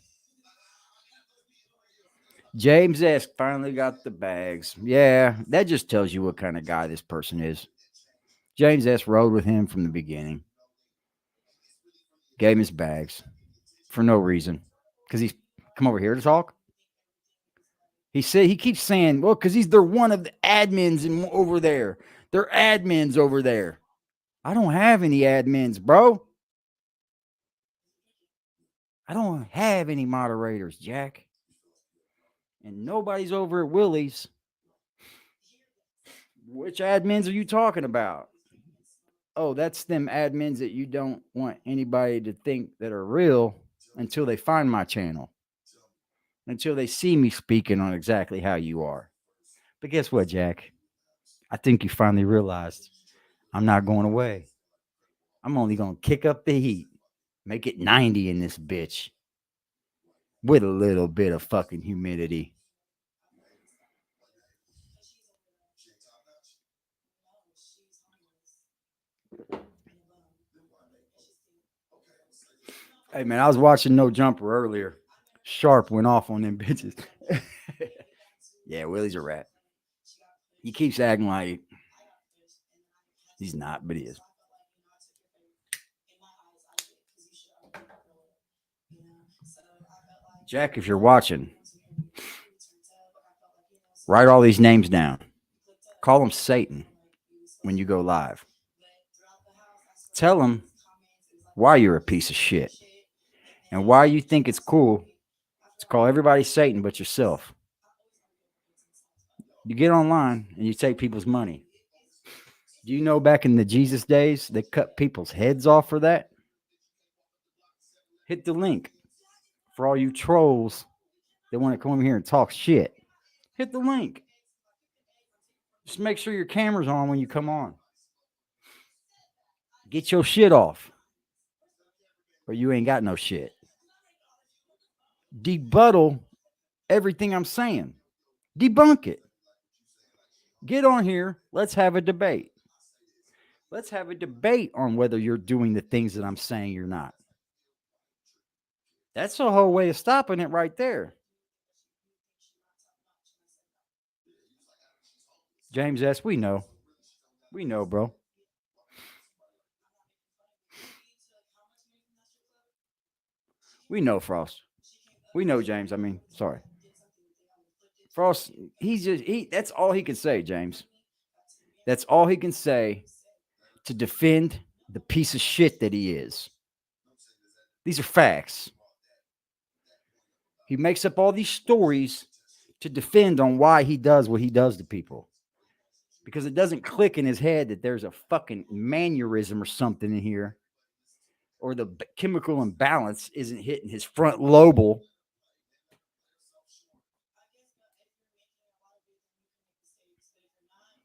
Speaker 1: James S. finally got the bags. Yeah, that just tells you what kind of guy this person is. James S. rode with him from the beginning. Gave him his bags for no reason. Because he's come over here to talk. He said he keeps saying, well, because they're one of the admins over there. They're admins over there. I don't have any admins, bro. I don't have any moderators, Jack. And nobody's over at Willie's. Which admins are you talking about? Oh, that's them admins that you don't want anybody to think that are real until they find my channel. Until they see me speaking on exactly how you are. But guess what, Jack? I think you finally realized I'm not going away. I'm only going to kick up the heat. Make it 90 in this bitch. With a little bit of fucking humidity. Hey, man, I was watching No Jumper earlier. Sharp went off on them bitches. Yeah, Willie's a rat. He keeps acting like he's not, but he is. Jack, if you're watching, write all these names down. Call them Satan when you go live. Tell them why you're a piece of shit and why you think it's cool to call everybody Satan but yourself. You get online and you take people's money. Do you know back in the Jesus days, they cut people's heads off for that? Hit the link for all you trolls that want to come over here and talk shit. Hit the link. Just make sure your camera's on when you come on. Get your shit off, or you ain't got no shit. Debuttal everything I'm saying. Debunk it. Get on here. Let's have a debate. Let's have a debate on whether you're doing the things that I'm saying you're not. That's the whole way of stopping it right there. James S., we know. We know, bro. We know, Frost. We know, James. I mean, sorry. Frost, that's all he can say, James. That's all he can say to defend the piece of shit that he is. These are facts. He makes up all these stories to defend on why he does what he does to people. Because it doesn't click in his head that there's a fucking mannerism or something in here or the chemical imbalance isn't hitting his front lobal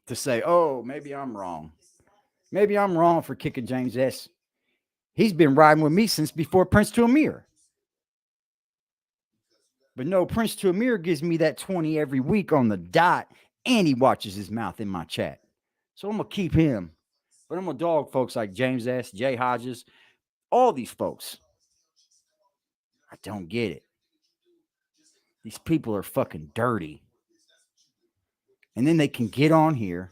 Speaker 1: to say, oh, maybe I'm wrong. Maybe I'm wrong for kicking James S. He's been riding with me since before Prince to Amir. But no, Prince to Amir gives me that 20 every week on the dot, and he watches his mouth in my chat. So I'm going to keep him. But I'm going to dog folks like James S., Jay Hodges, all these folks. I don't get it. These people are fucking dirty. And then they can get on here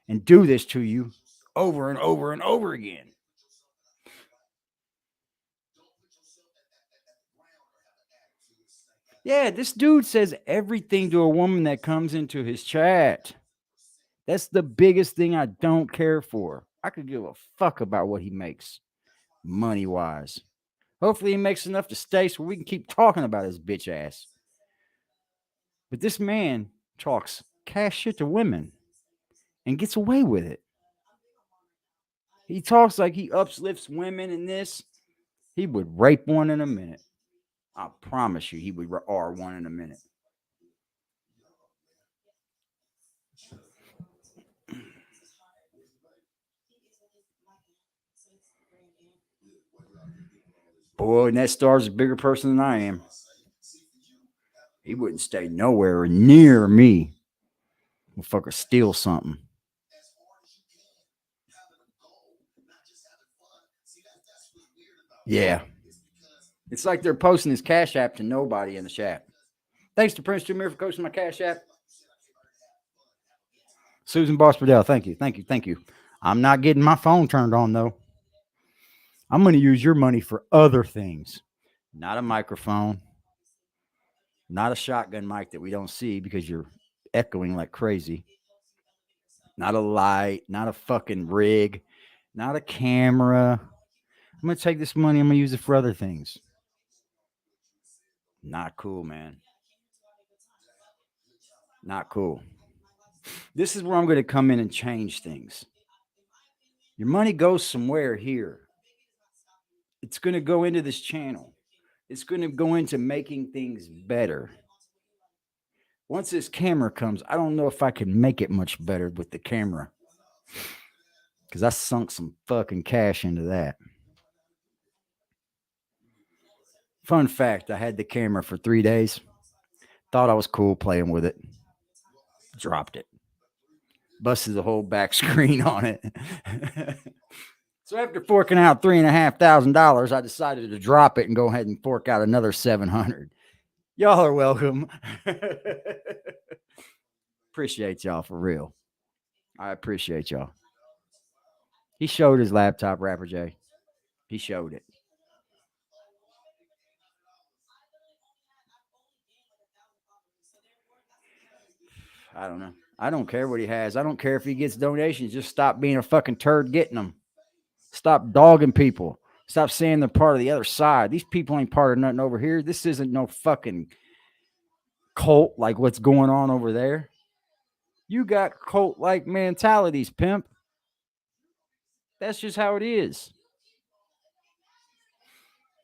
Speaker 1: and do this to you over and over and over again. Yeah, this dude says everything to a woman that comes into his chat. That's the biggest thing I don't care for. I could give a fuck about what he makes money wise. Hopefully, he makes enough to stay so we can keep talking about his bitch ass. But this man talks cash shit to women and gets away with it. He talks like he uplifts women in this. He would rape one in a minute. I promise you, he would R one in a minute. Boy, and that star's a bigger person than I am. He wouldn't stay nowhere near me. Motherfucker steal something. Yeah. It's like they're posting his Cash App to nobody in the chat. Thanks to Prince Jameer for posting my Cash App. Susan Boss Burdell, thank you, thank you, thank you. I'm not getting my phone turned on, though. I'm going to use your money for other things. Not a microphone. Not a shotgun mic that we don't see because you're echoing like crazy. Not a light. Not a fucking rig. Not a camera. I'm going to take this money. I'm going to use it for other things. Not cool, man. Not cool. This is where I'm going to come in and change things. Your money goes somewhere here. It's going to go into this channel. It's going to go into making things better. Once this camera comes, I don't know if I can make it much better with the camera. Because I sunk some fucking cash into that. Fun fact, I had the camera for 3 days. Thought I was cool playing with it. Dropped it. Busted the whole back screen on it. So after forking out $3,500, I decided to drop it and go ahead and fork out another $700. Y'all are welcome. Appreciate y'all for real. I appreciate y'all. He showed his laptop, Rapper J. He showed it. I don't know. I don't care what he has. I don't care if he gets donations. Just stop being a fucking turd getting them. Stop dogging people. Stop saying they're part of the other side. These people ain't part of nothing over here. This isn't no fucking cult like what's going on over there. You got cult-like mentalities, pimp. That's just how it is.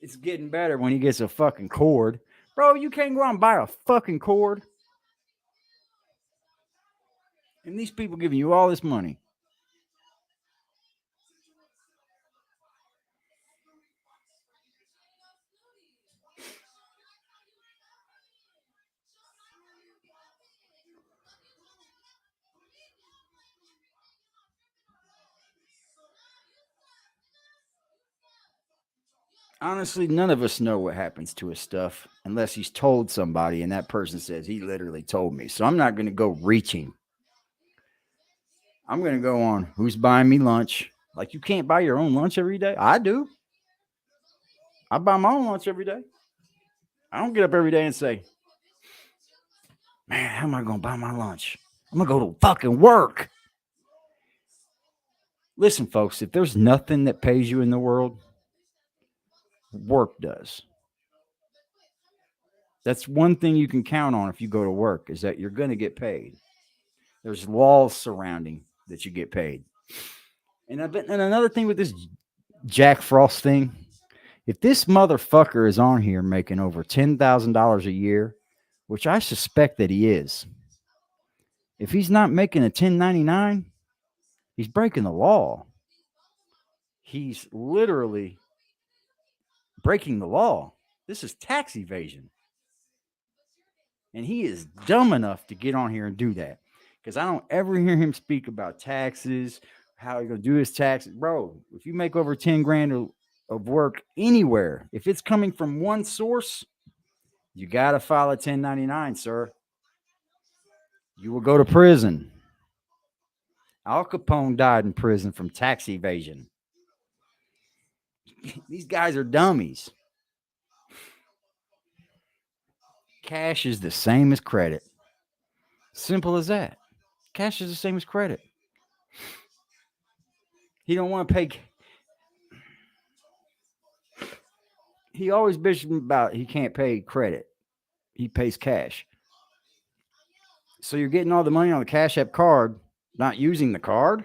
Speaker 1: It's getting better when he gets a fucking cord. Bro, you can't go out and buy a fucking cord. And these people giving you all this money. Honestly, none of us know what happens to his stuff unless he's told somebody and that person says he literally told me. So I'm not going to go reaching. I'm going to go on who's buying me lunch. Like, you can't buy your own lunch every day. I do. I buy my own lunch every day. I don't get up every day and say, man, how am I going to buy my lunch? I'm going to go to fucking work. Listen, folks, if there's nothing that pays you in the world, work does. That's one thing you can count on if you go to work is that you're going to get paid. There's laws surrounding that you get paid. And another thing with this Jack Frost thing. If this motherfucker is on here making over $10,000 a year, which I suspect that he is, if he's not making a 1099, he's breaking the law. He's literally breaking the law. This is tax evasion. And he is dumb enough to get on here and do that. Because I don't ever hear him speak about taxes, how he's going to do his taxes. Bro, if you make over 10 grand of work anywhere, if it's coming from one source, you got to file a 1099, sir. You will go to prison. Al Capone died in prison from tax evasion. These guys are dummies. Cash is the same as credit. Simple as that. Cash is the same as credit. He don't want to pay. He always bitching about he can't pay credit. He pays cash. So you're getting all the money on the Cash App card, not using the card?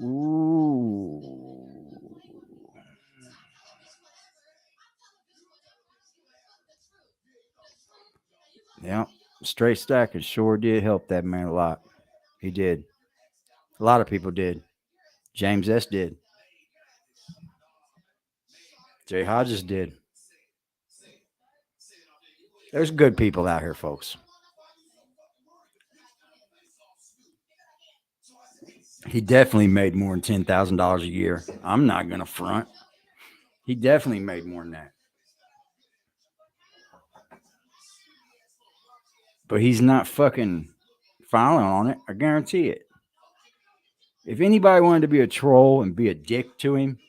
Speaker 1: Ooh. Yeah. Straight stacking sure did help that man a lot. He did. A lot of people did. James S. did. Jay Hodges did. There's good people out here, folks. He definitely made more than $10,000 a year. I'm not going to front. He definitely made more than that. But he's not fucking filing on it. I guarantee it. If anybody wanted to be a troll and be a dick to him,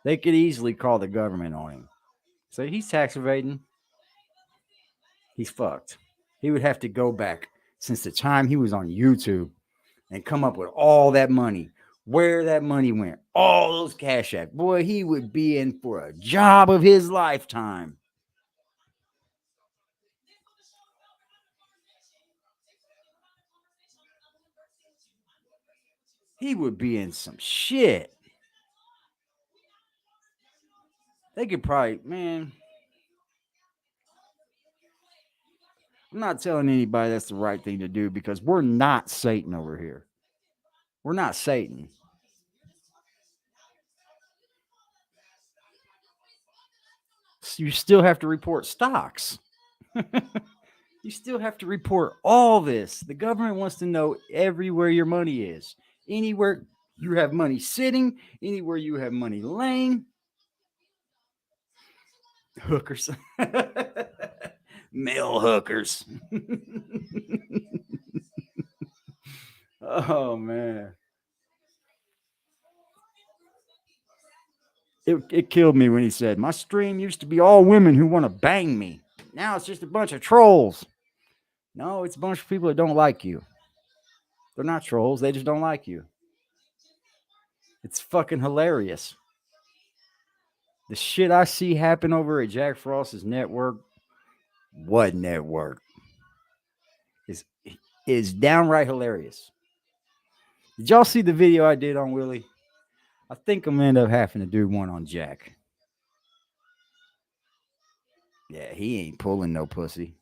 Speaker 1: they could easily call the government on him. Say he's tax evading. He's fucked. He would have to go back since the time he was on YouTube and come up with all that money, where that money went, all those cash apps. Boy, he would be in for a job of his lifetime. He would be in some shit. They could probably, man. I'm not telling anybody that's the right thing to do because we're not Satan over here. We're not Satan. You still have to report stocks. You still have to report all this. The government wants to know everywhere your money is. Anywhere you have money sitting, anywhere you have money laying. Hookers. Male hookers. Oh, man. It killed me when he said, my stream used to be all women who want to bang me. Now it's just a bunch of trolls. No, it's a bunch of people that don't like you. They're not trolls. They just don't like you. It's fucking hilarious. The shit I see happen over at Jack Frost's network, what network, is downright hilarious. Did y'all see the video I did on Willie? I think I'm gonna end up having to do one on Jack. Yeah, he ain't pulling no pussy.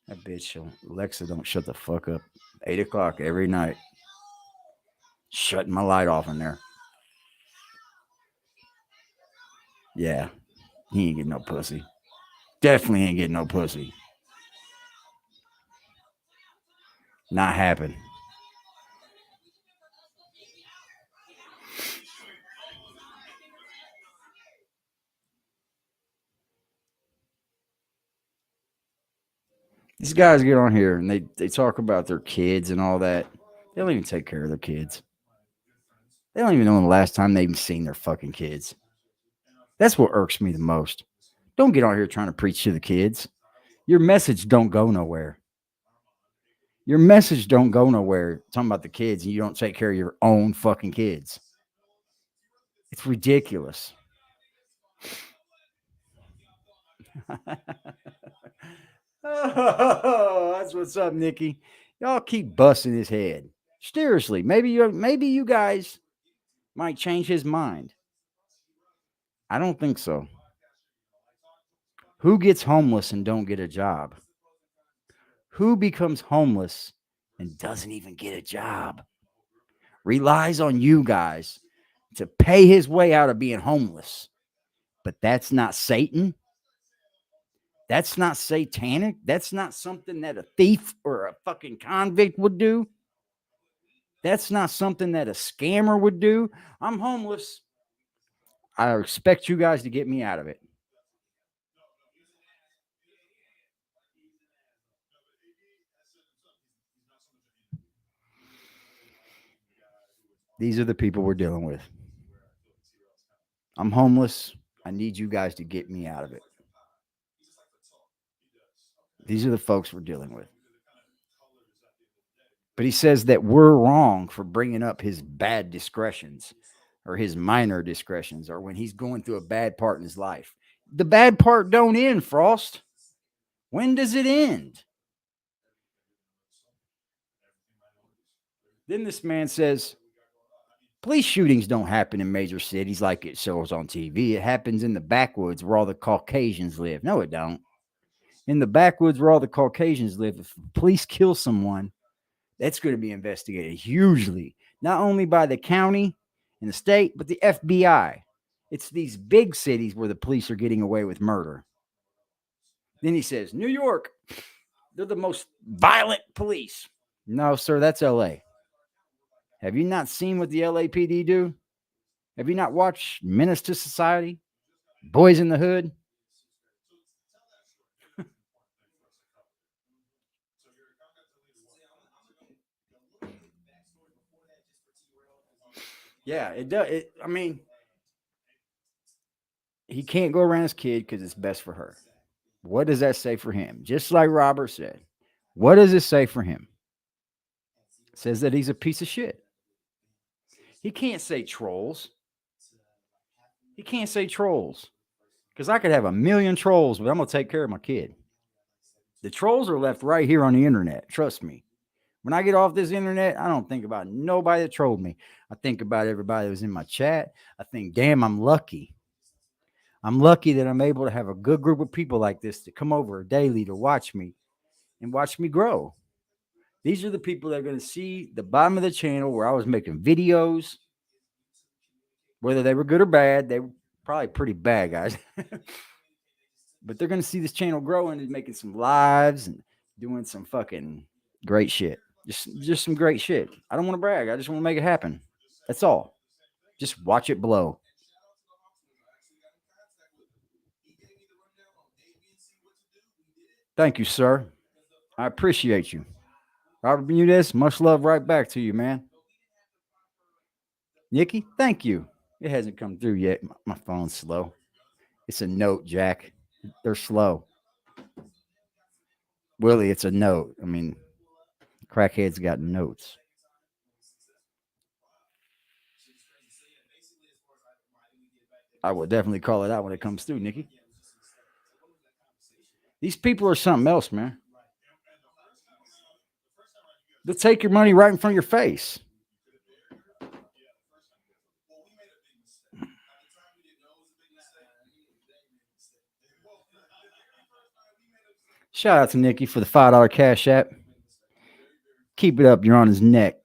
Speaker 1: That bitch, Alexa, don't shut the fuck up. 8 o'clock every night. Shutting my light off in there. Yeah, he ain't getting no pussy. Definitely ain't getting no pussy. Not happen. These guys get on here and they talk about their kids and all that. They don't even take care of their kids. They don't even know the last time they even seen their fucking kids. That's what irks me the most. Don't get on here trying to preach to the kids. Your message don't go nowhere. Your message don't go nowhere talking about the kids and you don't take care of your own fucking kids. It's ridiculous. Oh, that's what's up, Nikki. Y'all keep busting his head. Seriously, maybe you guys might change his mind. I don't think so. Who gets homeless and don't get a job? Who becomes homeless and doesn't even get a job? Relies on you guys to pay his way out of being homeless. But that's not Satan. That's not satanic. That's not something that a thief or a fucking convict would do. That's not something that a scammer would do. I'm homeless. I expect you guys to get me out of it. These are the people we're dealing with. I'm homeless. I need you guys to get me out of it. These are the folks we're dealing with. But he says that we're wrong for bringing up his bad discretions or his minor discretions or when he's going through a bad part in his life. The bad part don't end, Frost. When does it end? Then this man says, police shootings don't happen in major cities like it shows on TV. It happens in the backwoods where all the Caucasians live. No, it don't. In the backwoods where all the Caucasians live, if police kill someone, that's going to be investigated hugely, not only by the county and the state, but the FBI. It's these big cities where the police are getting away with murder. Then he says, New York, they're the most violent police. No, sir, that's LA. Have you not seen what the LAPD do? Have you not watched Menace to Society? Boys in the Hood? Yeah, it does. I mean, he can't go around his kid because it's best for her. What does that say for him? Just like Robert said, what does it say for him? It says that he's a piece of shit. He can't say trolls. He can't say trolls because I could have a million trolls, but I'm going to take care of my kid. The trolls are left right here on the internet. Trust me. When I get off this internet, I don't think about nobody that trolled me. I think about everybody that was in my chat. I think, damn, I'm lucky. I'm lucky that I'm able to have a good group of people like this to come over daily to watch me and watch me grow. These are the people that are going to see the bottom of the channel where I was making videos, whether they were good or bad. They were probably pretty bad, guys. But they're going to see this channel growing and making some lives and doing some fucking great shit. Just some great shit. I don't want to brag. I just want to make it happen. That's all. Just watch it blow. Thank you, sir. I appreciate you. Robert Bermudez, much love right back to you, man. Nikki, thank you. It hasn't come through yet. My phone's slow. It's a note, Jack. They're slow. Willie, it's a note. I mean, crackheads got notes. I will definitely call it out when it comes through, Nikki. These people are something else, man. They'll take your money right in front of your face. Shout out to Nikki for the $5 cash app. Keep it up. You're on his neck.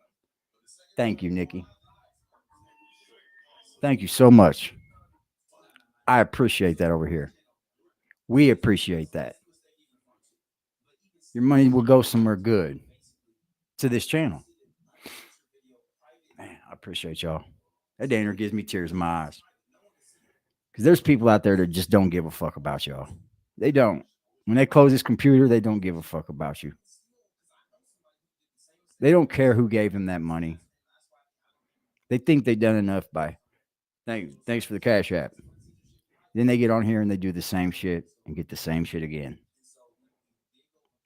Speaker 1: Thank you, Nikki. Thank you so much. I appreciate that over here. We appreciate that. Your money will go somewhere good to this channel. Man, I appreciate y'all. That Daniel gives me tears in my eyes. Because there's people out there that just don't give a fuck about y'all. They don't. When they close this computer, they don't give a fuck about you. They don't care who gave them that money. They think they've done enough by thanks for the cash app. Then they get on here and they do the same shit and get the same shit again.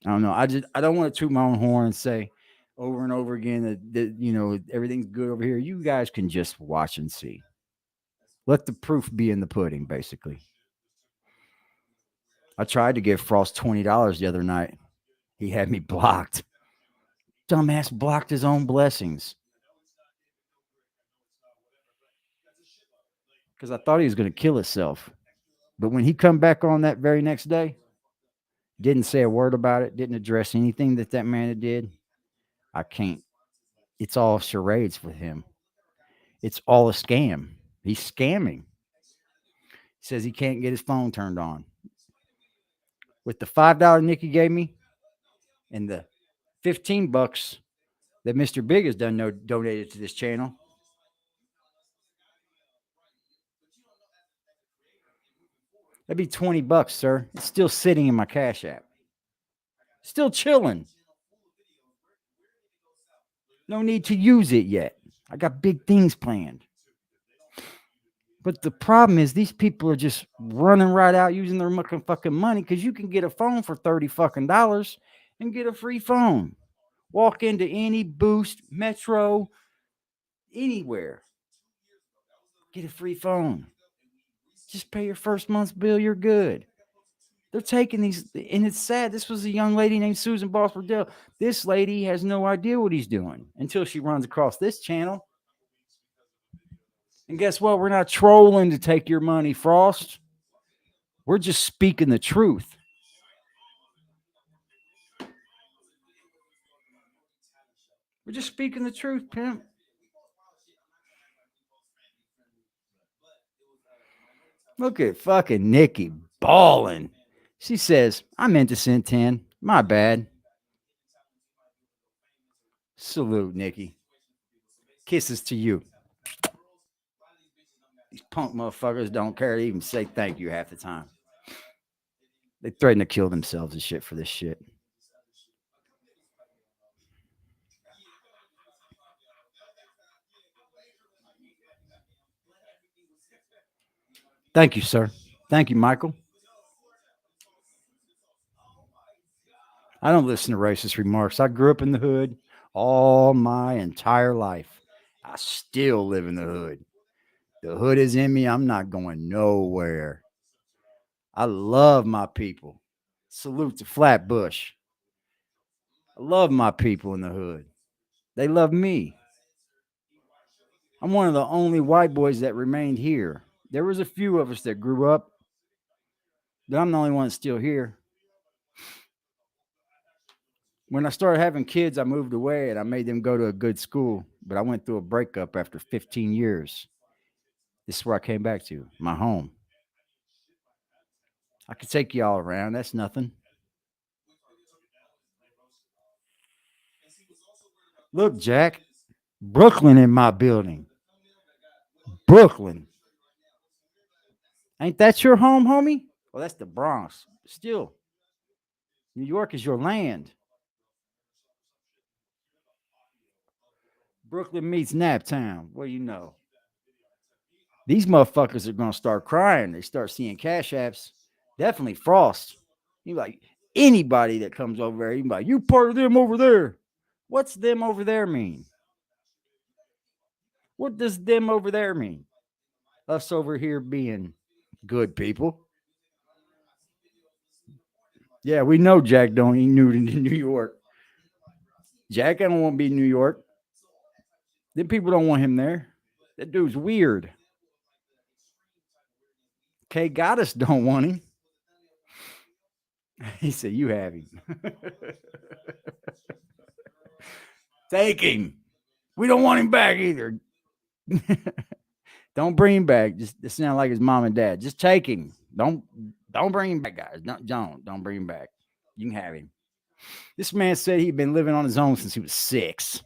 Speaker 1: I don't know. I don't want to toot my own horn and say over and over again that everything's good over here. You guys can just watch and see. Let the proof be in the pudding, basically. I tried to give Frost $20 the other night. He had me blocked. Dumbass blocked his own blessings because I thought he was going to kill himself. But when he come back on that very next day, didn't say a word about it, didn't address anything that man had did. I can't. It's all charades with him. It's all a scam. He's scamming. He says he can't get his phone turned on. With the $5 Nick he gave me and the $15 that Mr. Big has done donated to this channel, that'd be $20, sir. It's still sitting in my Cash App. Still chilling. No need to use it yet. I got big things planned. But the problem is these people are just running right out using their fucking money because you can get a phone for $30 fucking and get a free phone. Walk into any Boost, Metro, anywhere. Get a free phone. Just pay your first month's bill. You're good. They're taking these, and it's sad. This was a young lady named Susan Boss-Burdell. This lady has no idea what he's doing until she runs across this channel. And guess what? We're not trolling to take your money, Frost. We're just speaking the truth. We're just speaking the truth, Pimp. Look at fucking Nikki balling. She says, I meant to send 10. My bad. Salute, Nikki. Kisses to you. These punk motherfuckers don't care to even say thank you half the time. They threaten to kill themselves and shit for this shit. Thank you, sir. Thank you, Michael. I don't listen to racist remarks. I grew up in the hood all my entire life. I still live in the hood. The hood is in me. I'm not going nowhere. I love my people. Salute to Flatbush. I love my people in the hood. They love me. I'm one of the only white boys that remained here. There was a few of us that grew up, but I'm the only one that's still here. When I started having kids, I moved away and I made them go to a good school, but I went through a breakup after 15 years. This is where I came back to, my home. I could take y'all around. That's nothing. Look, Jack, Brooklyn in my building. Brooklyn. Ain't that your home, homie? Well, that's the Bronx. Still, New York is your land. Brooklyn meets Naptown. What do you know? These motherfuckers are gonna start crying. They start seeing cash apps. Definitely Frost. You like anybody that comes over there, you like, you part of them over there. What's them over there mean? What does them over there mean? Us over here being good people. Yeah, we know Jack don't eat Newton in New York. Jack don't want to be in New York. Then people don't want him there. That dude's weird. K Goddess don't want him. He said, you have him. Take him. We don't want him back either. Don't bring him back. Just it sound like his mom and dad. Just take him. Don't bring him back, guys. Don't bring him back. You can have him. This man said he'd been living on his own since he was 6.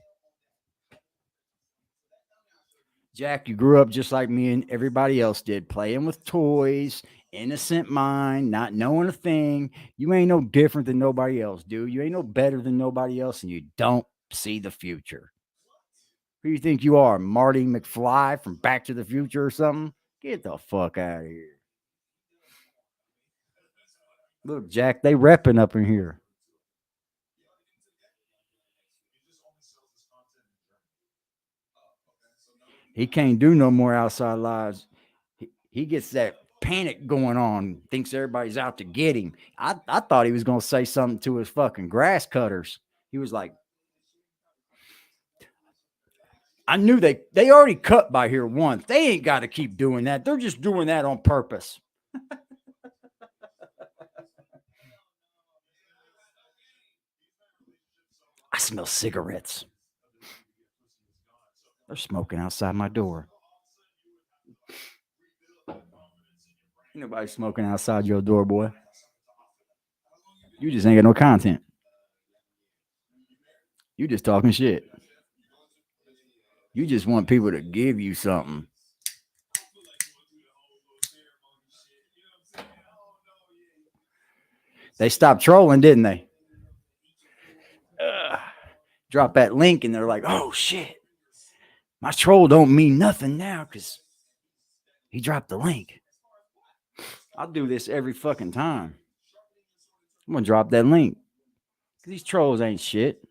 Speaker 1: Jack, you grew up just like me and everybody else did, playing with toys, innocent mind, not knowing a thing. You ain't no different than nobody else, dude. You ain't no better than nobody else, and you don't see the future. Who you think you are, Marty McFly from Back to the Future or something? Get the fuck out of here. Look, Jack, they repping up in here. He can't do no more outside lives. He gets that panic going on. Thinks everybody's out to get him. I thought he was going to say something to his fucking grass cutters. He was like, I knew they already cut by here once. They ain't got to keep doing that. They're just doing that on purpose. I smell cigarettes. They're smoking outside my door. Ain't nobody smoking outside your door, boy. You just ain't got no content. You just talking shit. You just want people to give you something. They stopped trolling, didn't they? Drop that link and they're like, oh shit. My troll don't mean nothing now because he dropped the link. I'll do this every fucking time. I'm going to drop that link. These trolls ain't shit.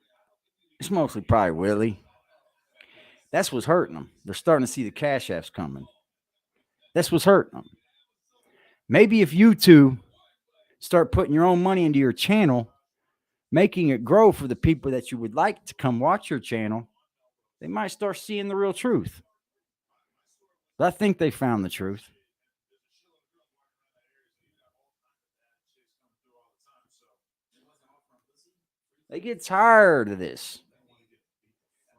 Speaker 1: It's mostly probably Willie. That's what's hurting them. They're starting to see the cash apps coming. That's what's hurting them. Maybe if you two start putting your own money into your channel, making it grow for the people that you would like to come watch your channel, they might start seeing the real truth. But I think they found the truth. They get tired of this.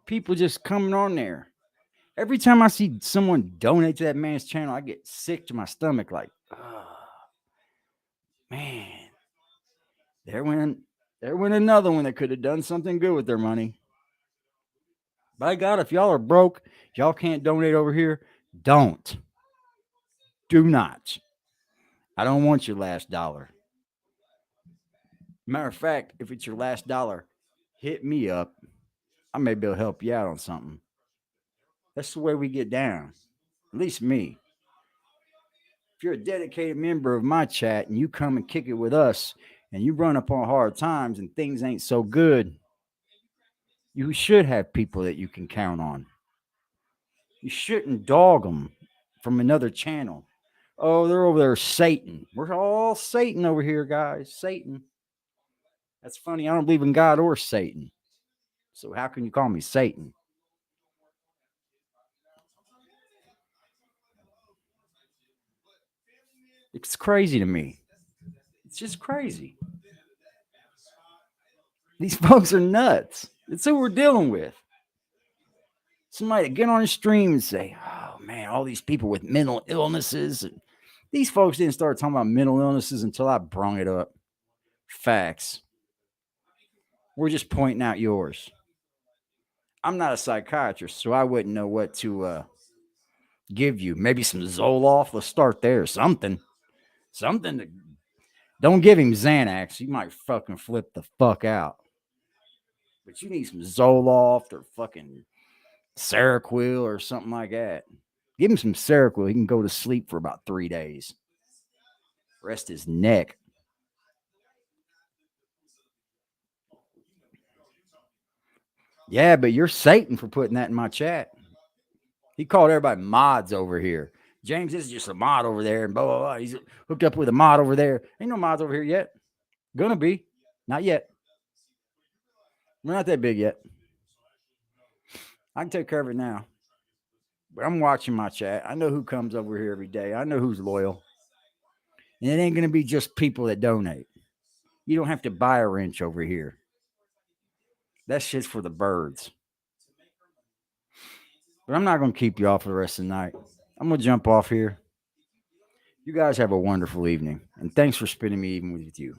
Speaker 1: People just coming on there. Every time I see someone donate to that man's channel, I get sick to my stomach like, oh, man. There went another one that could have done something good with their money. By God, if y'all are broke, y'all can't donate over here, don't. Do not. I don't want your last dollar. Matter of fact, if it's your last dollar, hit me up. I may be able to help you out on something. That's the way we get down. At least me. If you're a dedicated member of my chat and you come and kick it with us and you run up on hard times and things ain't so good, you should have people that you can count on. You shouldn't dog them from another channel. Oh, they're over there, Satan. We're all Satan over here, guys. Satan. That's funny. I don't believe in God or Satan. So how can you call me Satan? It's crazy to me. It's just crazy. These folks are nuts. It's who we're dealing with. Somebody to get on a stream and say, oh man, all these people with mental illnesses. And these folks didn't start talking about mental illnesses until I brung it up. Facts. We're just pointing out yours. I'm not a psychiatrist, so I wouldn't know what to give you. Maybe some Zoloft. Let's start there. Something. Don't give him Xanax. He might fucking flip the fuck out. But you need some Zoloft or fucking Seroquel or something like that. Give him some Seroquel. He can go to sleep for about 3 days. Rest his neck. Yeah, but you're Satan for putting that in my chat. He called everybody mods over here. James, this is just a mod over there, and blah, blah, blah. He's hooked up with a mod over there. Ain't no mods over here yet. Gonna be. Not yet. We're not that big yet. I can take care of it now. But I'm watching my chat. I know who comes over here every day. I know who's loyal. And it ain't going to be just people that donate. You don't have to buy a wrench over here. That shit's for the birds. But I'm not going to keep you off for the rest of the night. I'm going to jump off here. You guys have a wonderful evening. And thanks for spending me even with you.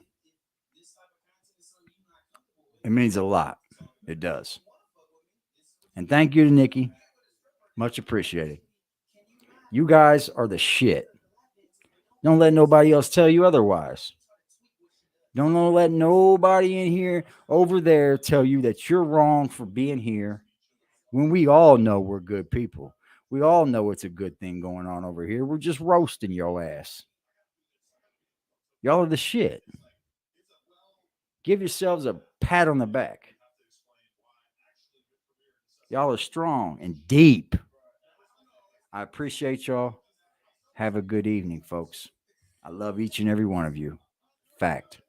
Speaker 1: It means a lot. It does. And thank you to Nikki. Much appreciated. You guys are the shit. Don't let nobody else tell you otherwise. Don't let nobody in here over there tell you that you're wrong for being here when we all know we're good people. We all know it's a good thing going on over here. We're just roasting your ass. Y'all are the shit. Give yourselves a pat on the back. Y'all are strong and deep. I appreciate y'all. Have a good evening, folks. I love each and every one of you. Fact.